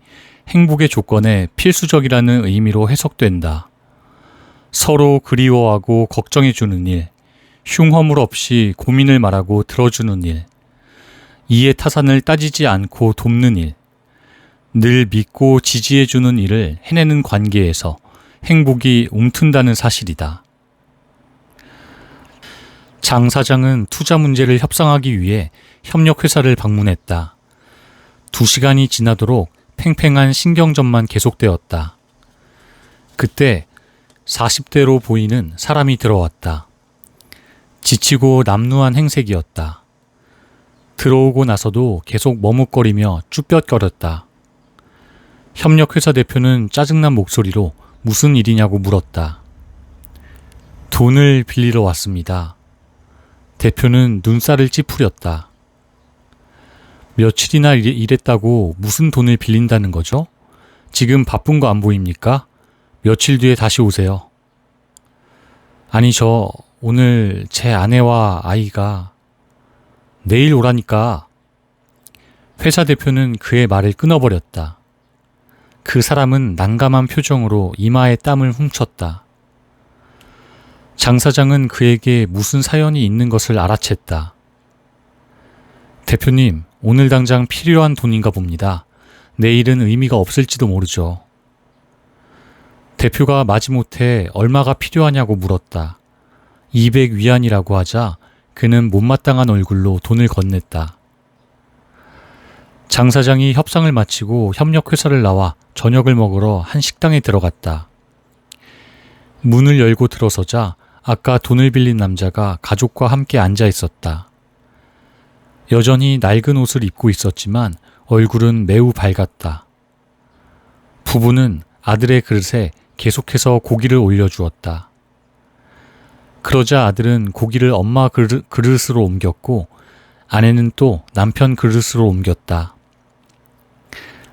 행복의 조건에 필수적이라는 의미로 해석된다. 서로 그리워하고 걱정해주는 일, 흉허물 없이 고민을 말하고 들어주는 일, 이해 타산을 따지지 않고 돕는 일, 늘 믿고 지지해주는 일을 해내는 관계에서 행복이 움튼다는 사실이다. 장 사장은 투자 문제를 협상하기 위해 협력회사를 방문했다. 2시간이 지나도록 팽팽한 신경전만 계속되었다. 그때 40대로 보이는 사람이 들어왔다. 지치고 남루한 행색이었다. 들어오고 나서도 계속 머뭇거리며 쭈뼛거렸다. 협력회사 대표는 짜증난 목소리로 무슨 일이냐고 물었다. 돈을 빌리러 왔습니다. 대표는 눈살을 찌푸렸다. 며칠이나 일했다고 무슨 돈을 빌린다는 거죠? 지금 바쁜 거 안 보입니까? 며칠 뒤에 다시 오세요. 아니, 저 오늘 제 아내와 아이가 내일 오라니까. 회사 대표는 그의 말을 끊어버렸다. 그 사람은 난감한 표정으로 이마에 땀을 훔쳤다. 장 사장은 그에게 무슨 사연이 있는 것을 알아챘다. 대표님, 오늘 당장 필요한 돈인가 봅니다. 내일은 의미가 없을지도 모르죠. 대표가 마지못해 얼마가 필요하냐고 물었다. 200위안이라고 하자 그는 못마땅한 얼굴로 돈을 건넸다. 장 사장이 협상을 마치고 협력회사를 나와 저녁을 먹으러 한 식당에 들어갔다. 문을 열고 들어서자 아까 돈을 빌린 남자가 가족과 함께 앉아 있었다. 여전히 낡은 옷을 입고 있었지만 얼굴은 매우 밝았다. 부부는 아들의 그릇에 계속해서 고기를 올려주었다. 그러자 아들은 고기를 엄마 그릇으로 옮겼고 아내는 또 남편 그릇으로 옮겼다.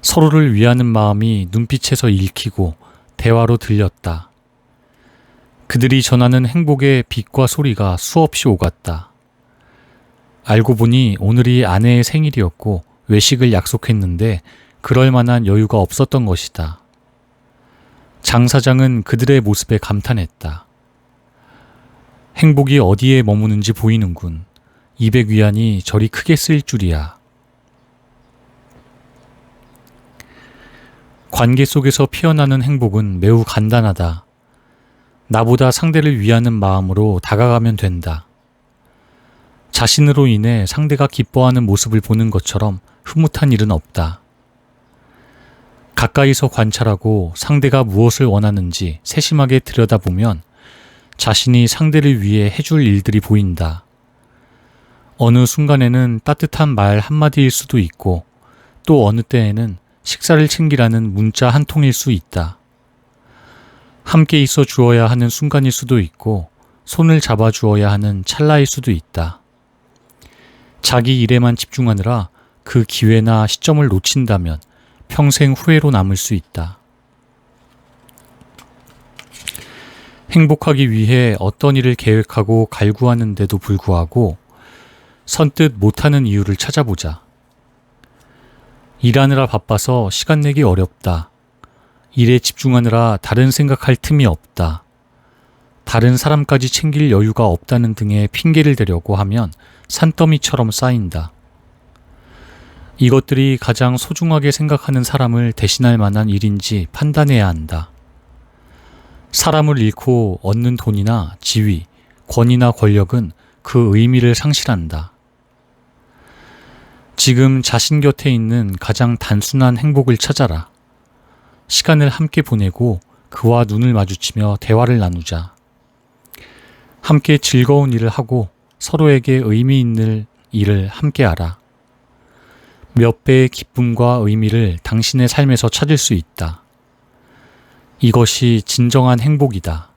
서로를 위하는 마음이 눈빛에서 읽히고 대화로 들렸다. 그들이 전하는 행복의 빛과 소리가 수없이 오갔다. 알고 보니 오늘이 아내의 생일이었고 외식을 약속했는데 그럴 만한 여유가 없었던 것이다. 장 사장은 그들의 모습에 감탄했다. 행복이 어디에 머무는지 보이는군. 200위안이 저리 크게 쓰일 줄이야. 관계 속에서 피어나는 행복은 매우 간단하다. 나보다 상대를 위하는 마음으로 다가가면 된다. 자신으로 인해 상대가 기뻐하는 모습을 보는 것처럼 흐뭇한 일은 없다. 가까이서 관찰하고 상대가 무엇을 원하는지 세심하게 들여다보면 자신이 상대를 위해 해줄 일들이 보인다. 어느 순간에는 따뜻한 말 한마디일 수도 있고 또 어느 때에는 식사를 챙기라는 문자 한 통일 수 있다. 함께 있어 주어야 하는 순간일 수도 있고 손을 잡아 주어야 하는 찰나일 수도 있다. 자기 일에만 집중하느라 그 기회나 시점을 놓친다면 평생 후회로 남을 수 있다. 행복하기 위해 어떤 일을 계획하고 갈구하는데도 불구하고 선뜻 못하는 이유를 찾아보자. 일하느라 바빠서 시간 내기 어렵다. 일에 집중하느라 다른 생각할 틈이 없다. 다른 사람까지 챙길 여유가 없다는 등의 핑계를 대려고 하면 산더미처럼 쌓인다. 이것들이 가장 소중하게 생각하는 사람을 대신할 만한 일인지 판단해야 한다. 사람을 잃고 얻는 돈이나 지위, 권위나 권력은 그 의미를 상실한다. 지금 자신 곁에 있는 가장 단순한 행복을 찾아라. 시간을 함께 보내고 그와 눈을 마주치며 대화를 나누자. 함께 즐거운 일을 하고 서로에게 의미 있는 일을 함께 하라. 몇 배의 기쁨과 의미를 당신의 삶에서 찾을 수 있다. 이것이 진정한 행복이다.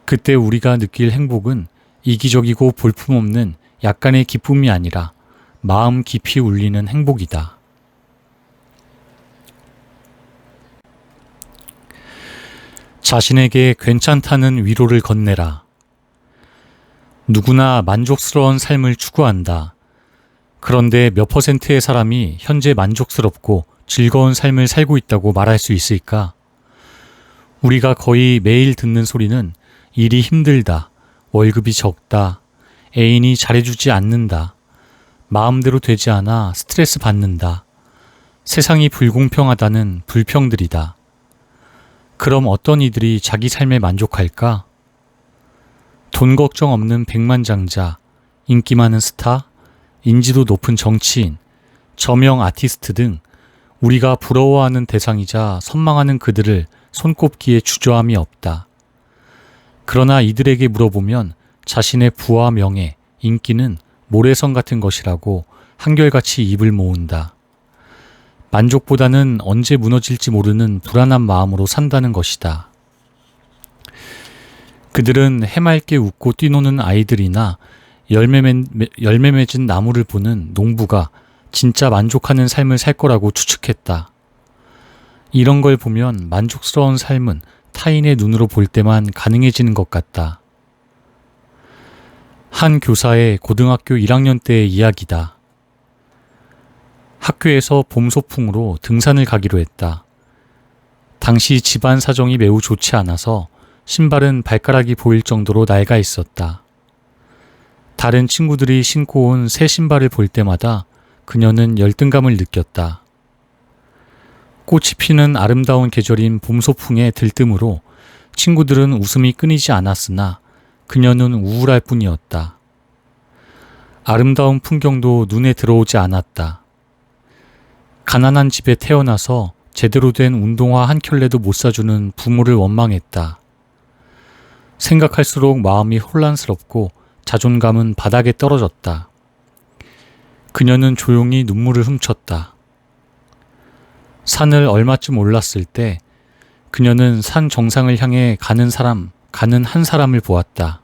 그때 우리가 느낄 행복은 이기적이고 볼품없는 약간의 기쁨이 아니라 마음 깊이 울리는 행복이다. 자신에게 괜찮다는 위로를 건네라. 누구나 만족스러운 삶을 추구한다. 그런데 몇 퍼센트의 사람이 현재 만족스럽고 즐거운 삶을 살고 있다고 말할 수 있을까? 우리가 거의 매일 듣는 소리는 일이 힘들다, 월급이 적다, 애인이 잘해주지 않는다, 마음대로 되지 않아 스트레스 받는다, 세상이 불공평하다는 불평들이다. 그럼 어떤 이들이 자기 삶에 만족할까? 돈 걱정 없는 백만장자, 인기 많은 스타, 인지도 높은 정치인, 저명 아티스트 등 우리가 부러워하는 대상이자 선망하는 그들을 손꼽기에 주저함이 없다. 그러나 이들에게 물어보면 자신의 부와 명예, 인기는 모래성 같은 것이라고 한결같이 입을 모은다. 만족보다는 언제 무너질지 모르는 불안한 마음으로 산다는 것이다. 그들은 해맑게 웃고 뛰노는 아이들이나 열매 맺은 나무를 보는 농부가 진짜 만족하는 삶을 살 거라고 추측했다. 이런 걸 보면 만족스러운 삶은 타인의 눈으로 볼 때만 가능해지는 것 같다. 한 교사의 고등학교 1학년 때의 이야기다. 학교에서 봄 소풍으로 등산을 가기로 했다. 당시 집안 사정이 매우 좋지 않아서 신발은 발가락이 보일 정도로 낡아 있었다. 다른 친구들이 신고 온 새 신발을 볼 때마다 그녀는 열등감을 느꼈다. 꽃이 피는 아름다운 계절인 봄 소풍에 들뜸으로 친구들은 웃음이 끊이지 않았으나 그녀는 우울할 뿐이었다. 아름다운 풍경도 눈에 들어오지 않았다. 가난한 집에 태어나서 제대로 된 운동화 한 켤레도 못 사주는 부모를 원망했다. 생각할수록 마음이 혼란스럽고 자존감은 바닥에 떨어졌다. 그녀는 조용히 눈물을 훔쳤다. 산을 얼마쯤 올랐을 때 그녀는 산 정상을 향해 가는 한 사람을 보았다.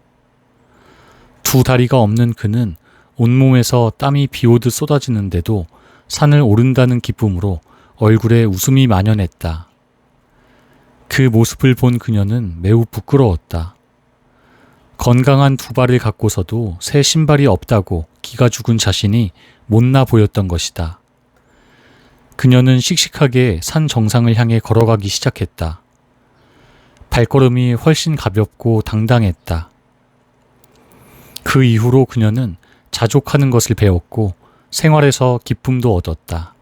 두 다리가 없는 그는 온몸에서 땀이 비오듯 쏟아지는데도 산을 오른다는 기쁨으로 얼굴에 웃음이 만연했다. 그 모습을 본 그녀는 매우 부끄러웠다. 건강한 두 발을 갖고서도 새 신발이 없다고 기가 죽은 자신이 못나 보였던 것이다. 그녀는 씩씩하게 산 정상을 향해 걸어가기 시작했다. 발걸음이 훨씬 가볍고 당당했다. 그 이후로 그녀는 자족하는 것을 배웠고 생활에서 기쁨도 얻었다.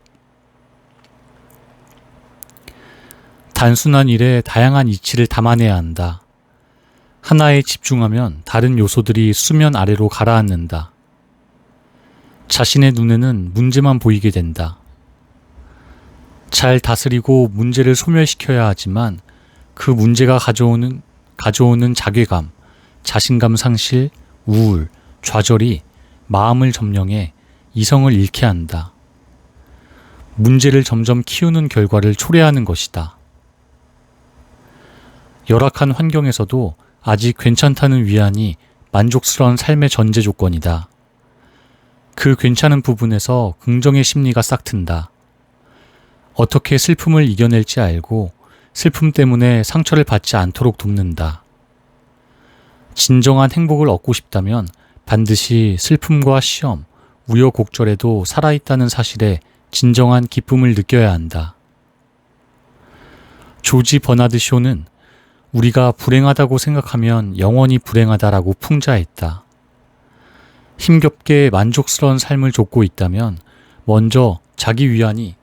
단순한 일에 다양한 이치를 담아내야 한다. 하나에 집중하면 다른 요소들이 수면 아래로 가라앉는다. 자신의 눈에는 문제만 보이게 된다. 잘 다스리고 문제를 소멸시켜야 하지만 그 문제가 가져오는 자괴감, 자신감 상실, 우울, 좌절이 마음을 점령해 이성을 잃게 한다. 문제를 점점 키우는 결과를 초래하는 것이다. 열악한 환경에서도 아직 괜찮다는 위안이 만족스러운 삶의 전제 조건이다. 그 괜찮은 부분에서 긍정의 심리가 싹튼다. 어떻게 슬픔을 이겨낼지 알고 슬픔 때문에 상처를 받지 않도록 돕는다. 진정한 행복을 얻고 싶다면 반드시 슬픔과 시험, 우여곡절에도 살아있다는 사실에 진정한 기쁨을 느껴야 한다. 조지 버나드 쇼는 우리가 불행하다고 생각하면 영원히 불행하다라고 풍자했다. 힘겹게 만족스러운 삶을 좇고 있다면 먼저 자기 위안이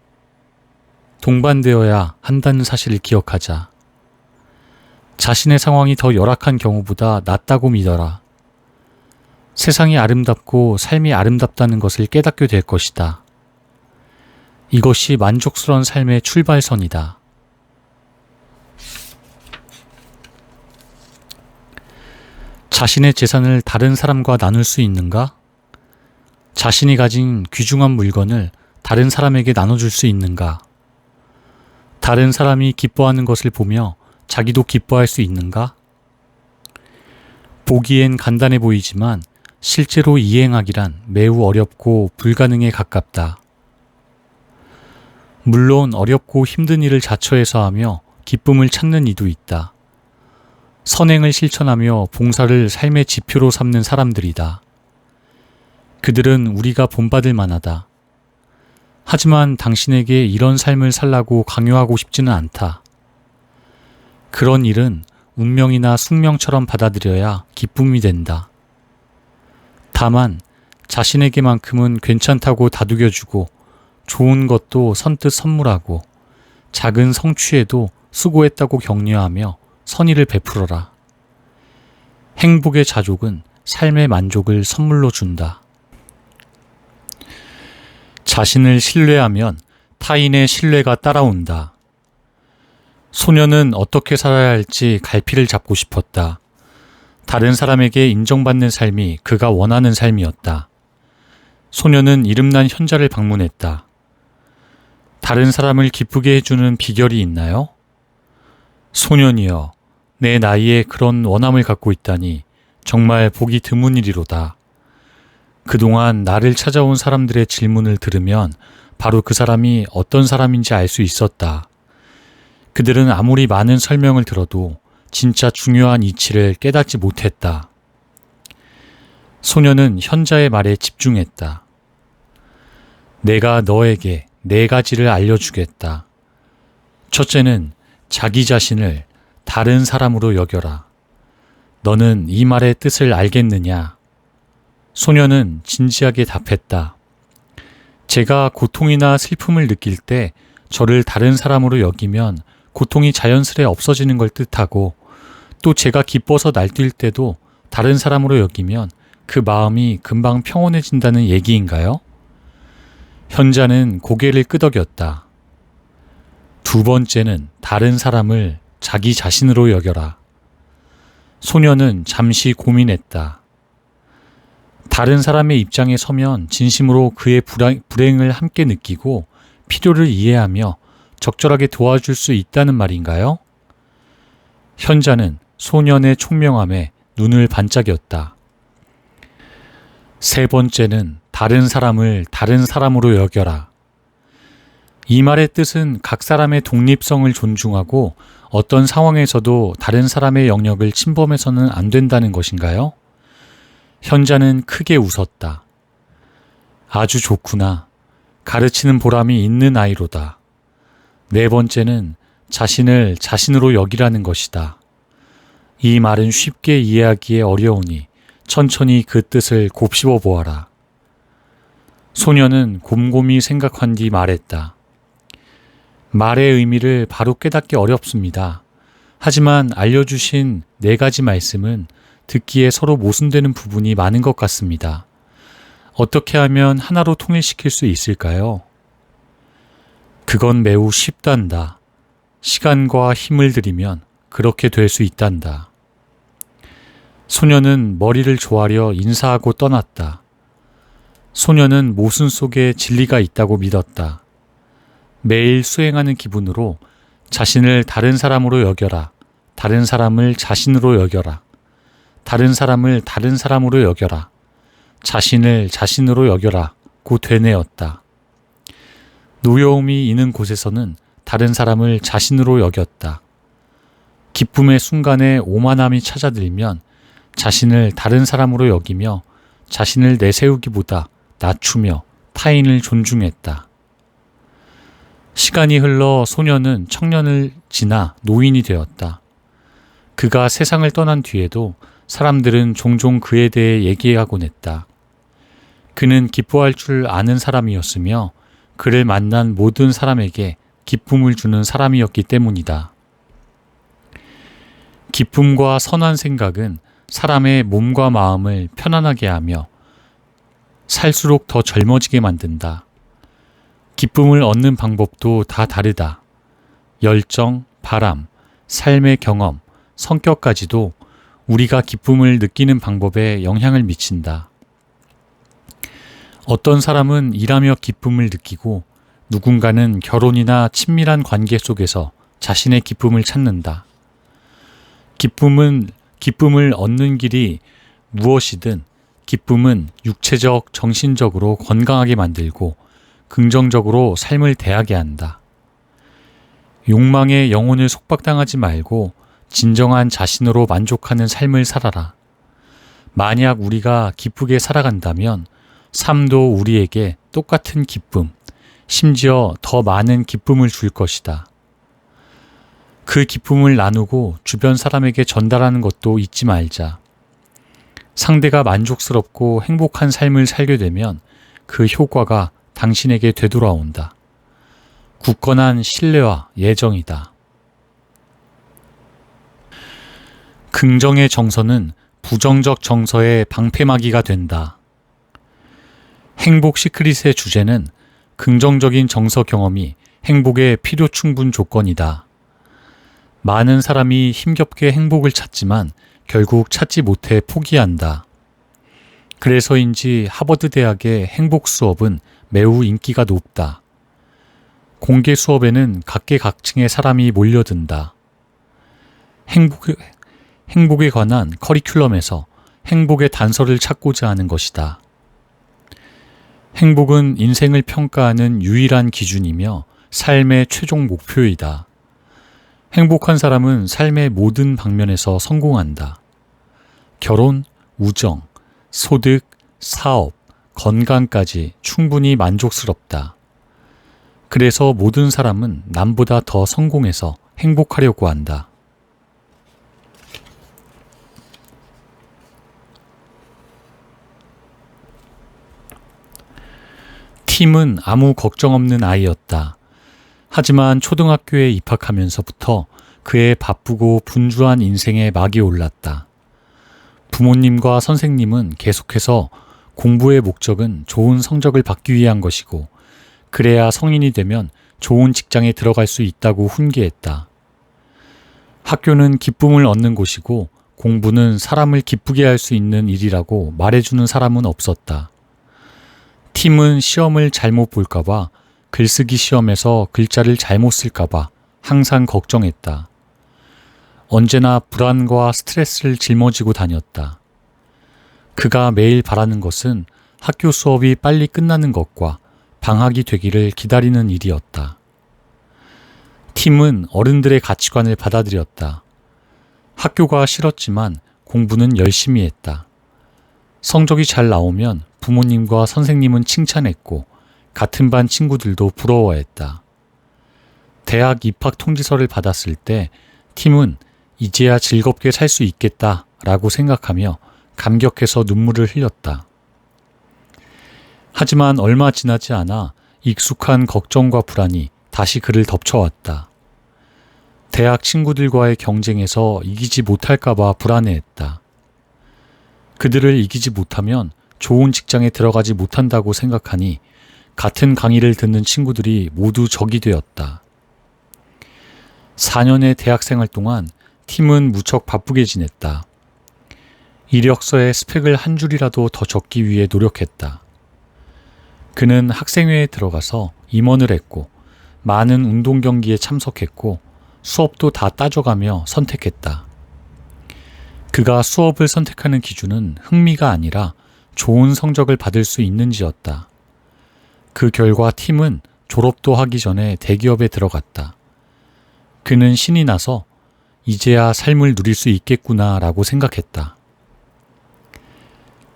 동반되어야 한다는 사실을 기억하자. 자신의 상황이 더 열악한 경우보다 낫다고 믿어라. 세상이 아름답고 삶이 아름답다는 것을 깨닫게 될 것이다. 이것이 만족스러운 삶의 출발선이다. 자신의 재산을 다른 사람과 나눌 수 있는가? 자신이 가진 귀중한 물건을 다른 사람에게 나눠줄 수 있는가? 다른 사람이 기뻐하는 것을 보며 자기도 기뻐할 수 있는가? 보기엔 간단해 보이지만 실제로 이행하기란 매우 어렵고 불가능에 가깝다. 물론 어렵고 힘든 일을 자처해서 하며 기쁨을 찾는 이도 있다. 선행을 실천하며 봉사를 삶의 지표로 삼는 사람들이다. 그들은 우리가 본받을 만하다. 하지만 당신에게 이런 삶을 살라고 강요하고 싶지는 않다. 그런 일은 운명이나 숙명처럼 받아들여야 기쁨이 된다. 다만 자신에게만큼은 괜찮다고 다독여주고 좋은 것도 선뜻 선물하고 작은 성취에도 수고했다고 격려하며 선의를 베풀어라. 행복의 자족은 삶의 만족을 선물로 준다. 자신을 신뢰하면 타인의 신뢰가 따라온다. 소녀는 어떻게 살아야 할지 갈피를 잡고 싶었다. 다른 사람에게 인정받는 삶이 그가 원하는 삶이었다. 소녀는 이름난 현자를 방문했다. 다른 사람을 기쁘게 해주는 비결이 있나요? 소년이여, 내 나이에 그런 원함을 갖고 있다니 정말 보기 드문 일이로다. 그동안 나를 찾아온 사람들의 질문을 들으면 바로 그 사람이 어떤 사람인지 알 수 있었다. 그들은 아무리 많은 설명을 들어도 진짜 중요한 이치를 깨닫지 못했다. 소녀는 현자의 말에 집중했다. 내가 너에게 4가지를 알려주겠다. 첫째는 자기 자신을 다른 사람으로 여겨라. 너는 이 말의 뜻을 알겠느냐? 소녀는 진지하게 답했다. 제가 고통이나 슬픔을 느낄 때 저를 다른 사람으로 여기면 고통이 자연스레 없어지는 걸 뜻하고 또 제가 기뻐서 날뛸 때도 다른 사람으로 여기면 그 마음이 금방 평온해진다는 얘기인가요? 현자는 고개를 끄덕였다. 두 번째는 다른 사람을 자기 자신으로 여겨라. 소녀는 잠시 고민했다. 다른 사람의 입장에 서면 진심으로 그의 불행을 함께 느끼고 필요를 이해하며 적절하게 도와줄 수 있다는 말인가요? 현자는 소년의 총명함에 눈을 반짝였다. 세 번째는 다른 사람을 다른 사람으로 여겨라. 이 말의 뜻은 각 사람의 독립성을 존중하고 어떤 상황에서도 다른 사람의 영역을 침범해서는 안 된다는 것인가요? 현자는 크게 웃었다. 아주 좋구나. 가르치는 보람이 있는 아이로다. 네 번째는 자신을 자신으로 여기라는 것이다. 이 말은 쉽게 이해하기에 어려우니 천천히 그 뜻을 곱씹어 보아라. 소녀는 곰곰이 생각한 뒤 말했다. 말의 의미를 바로 깨닫기 어렵습니다. 하지만 알려주신 4가지 말씀은 듣기에 서로 모순되는 부분이 많은 것 같습니다. 어떻게 하면 하나로 통일시킬 수 있을까요? 그건 매우 쉽단다. 시간과 힘을 들이면 그렇게 될 수 있단다. 소녀는 머리를 조아려 인사하고 떠났다. 소녀는 모순 속에 진리가 있다고 믿었다. 매일 수행하는 기분으로 자신을 다른 사람으로 여겨라. 다른 사람을 자신으로 여겨라. 다른 사람을 다른 사람으로 여겨라. 자신을 자신으로 여겨라. 고 되뇌었다. 노여움이 있는 곳에서는 다른 사람을 자신으로 여겼다. 기쁨의 순간에 오만함이 찾아들면 자신을 다른 사람으로 여기며 자신을 내세우기보다 낮추며 타인을 존중했다. 시간이 흘러 소녀는 청년을 지나 노인이 되었다. 그가 세상을 떠난 뒤에도 사람들은 종종 그에 대해 얘기하곤 했다. 그는 기뻐할 줄 아는 사람이었으며 그를 만난 모든 사람에게 기쁨을 주는 사람이었기 때문이다. 기쁨과 선한 생각은 사람의 몸과 마음을 편안하게 하며 살수록 더 젊어지게 만든다. 기쁨을 얻는 방법도 다 다르다. 열정, 바람, 삶의 경험, 성격까지도 우리가 기쁨을 느끼는 방법에 영향을 미친다. 어떤 사람은 일하며 기쁨을 느끼고 누군가는 결혼이나 친밀한 관계 속에서 자신의 기쁨을 찾는다. 기쁨을 얻는 길이 무엇이든 기쁨은 육체적, 정신적으로 건강하게 만들고 긍정적으로 삶을 대하게 한다. 욕망에 영혼을 속박당하지 말고 진정한 자신으로 만족하는 삶을 살아라. 만약 우리가 기쁘게 살아간다면 삶도 우리에게 똑같은 기쁨, 심지어 더 많은 기쁨을 줄 것이다. 그 기쁨을 나누고 주변 사람에게 전달하는 것도 잊지 말자. 상대가 만족스럽고 행복한 삶을 살게 되면 그 효과가 당신에게 되돌아온다. 굳건한 신뢰와 예정이다. 긍정의 정서는 부정적 정서의 방패막이가 된다. 행복 시크릿의 주제는 긍정적인 정서 경험이 행복의 필요 충분 조건이다. 많은 사람이 힘겹게 행복을 찾지만 결국 찾지 못해 포기한다. 그래서인지 하버드 대학의 행복 수업은 매우 인기가 높다. 공개 수업에는 각계각층의 사람이 몰려든다. 행복에 관한 커리큘럼에서 행복의 단서를 찾고자 하는 것이다. 행복은 인생을 평가하는 유일한 기준이며 삶의 최종 목표이다. 행복한 사람은 삶의 모든 방면에서 성공한다. 결혼, 우정, 소득, 사업, 건강까지 충분히 만족스럽다. 그래서 모든 사람은 남보다 더 성공해서 행복하려고 한다. 팀은 아무 걱정 없는 아이였다. 하지만 초등학교에 입학하면서부터 그의 바쁘고 분주한 인생에 막이 올랐다. 부모님과 선생님은 계속해서 공부의 목적은 좋은 성적을 받기 위한 것이고 그래야 성인이 되면 좋은 직장에 들어갈 수 있다고 훈계했다. 학교는 기쁨을 얻는 곳이고 공부는 사람을 기쁘게 할 수 있는 일이라고 말해주는 사람은 없었다. 팀은 시험을 잘못 볼까봐 글쓰기 시험에서 글자를 잘못 쓸까봐 항상 걱정했다. 언제나 불안과 스트레스를 짊어지고 다녔다. 그가 매일 바라는 것은 학교 수업이 빨리 끝나는 것과 방학이 되기를 기다리는 일이었다. 팀은 어른들의 가치관을 받아들였다. 학교가 싫었지만 공부는 열심히 했다. 성적이 잘 나오면 부모님과 선생님은 칭찬했고 같은 반 친구들도 부러워했다. 대학 입학 통지서를 받았을 때 팀은 이제야 즐겁게 살 수 있겠다라고 생각하며 감격해서 눈물을 흘렸다. 하지만 얼마 지나지 않아 익숙한 걱정과 불안이 다시 그를 덮쳐왔다. 대학 친구들과의 경쟁에서 이기지 못할까봐 불안해했다. 그들을 이기지 못하면 좋은 직장에 들어가지 못한다고 생각하니 같은 강의를 듣는 친구들이 모두 적이 되었다. 4년의 대학생활 동안 팀은 무척 바쁘게 지냈다. 이력서에 스펙을 한 줄이라도 더 적기 위해 노력했다. 그는 학생회에 들어가서 임원을 했고 많은 운동 경기에 참석했고 수업도 다 따져가며 선택했다. 그가 수업을 선택하는 기준은 흥미가 아니라 좋은 성적을 받을 수 있는지였다. 그 결과 팀은 졸업도 하기 전에 대기업에 들어갔다. 그는 신이 나서 이제야 삶을 누릴 수 있겠구나 라고 생각했다.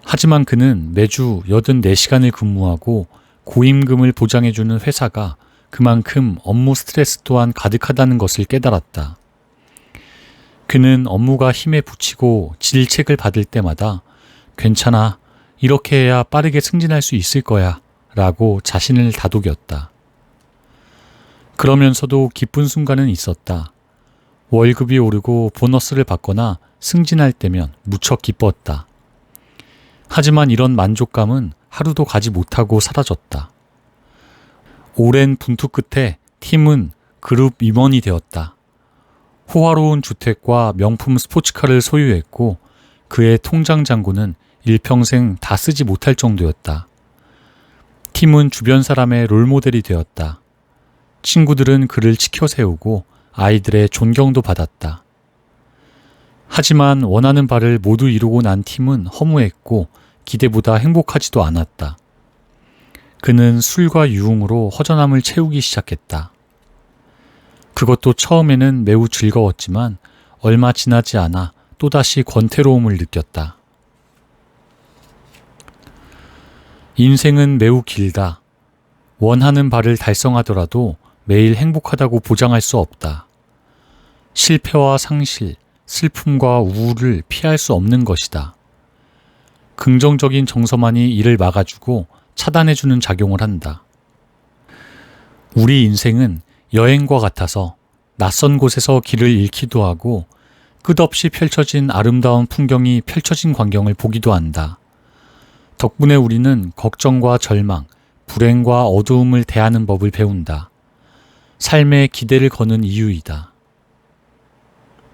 하지만 그는 매주 84시간을 근무하고 고임금을 보장해주는 회사가 그만큼 업무 스트레스 또한 가득하다는 것을 깨달았다. 그는 업무가 힘에 부치고 질책을 받을 때마다 괜찮아, 이렇게 해야 빠르게 승진할 수 있을 거야 라고 자신을 다독였다. 그러면서도 기쁜 순간은 있었다. 월급이 오르고 보너스를 받거나 승진할 때면 무척 기뻤다. 하지만 이런 만족감은 하루도 가지 못하고 사라졌다. 오랜 분투 끝에 팀은 그룹 임원이 되었다. 호화로운 주택과 명품 스포츠카를 소유했고 그의 통장 잔고는 일평생 다 쓰지 못할 정도였다. 팀은 주변 사람의 롤모델이 되었다. 친구들은 그를 치켜세우고 아이들의 존경도 받았다. 하지만 원하는 바를 모두 이루고 난 팀은 허무했고 기대보다 행복하지도 않았다. 그는 술과 유흥으로 허전함을 채우기 시작했다. 그것도 처음에는 매우 즐거웠지만 얼마 지나지 않아 또다시 권태로움을 느꼈다. 인생은 매우 길다. 원하는 바를 달성하더라도 매일 행복하다고 보장할 수 없다. 실패와 상실, 슬픔과 우울을 피할 수 없는 것이다. 긍정적인 정서만이 이를 막아주고 차단해주는 작용을 한다. 우리 인생은 여행과 같아서 낯선 곳에서 길을 잃기도 하고 끝없이 펼쳐진 아름다운 풍경이 펼쳐진 광경을 보기도 한다. 덕분에 우리는 걱정과 절망, 불행과 어두움을 대하는 법을 배운다. 삶에 기대를 거는 이유이다.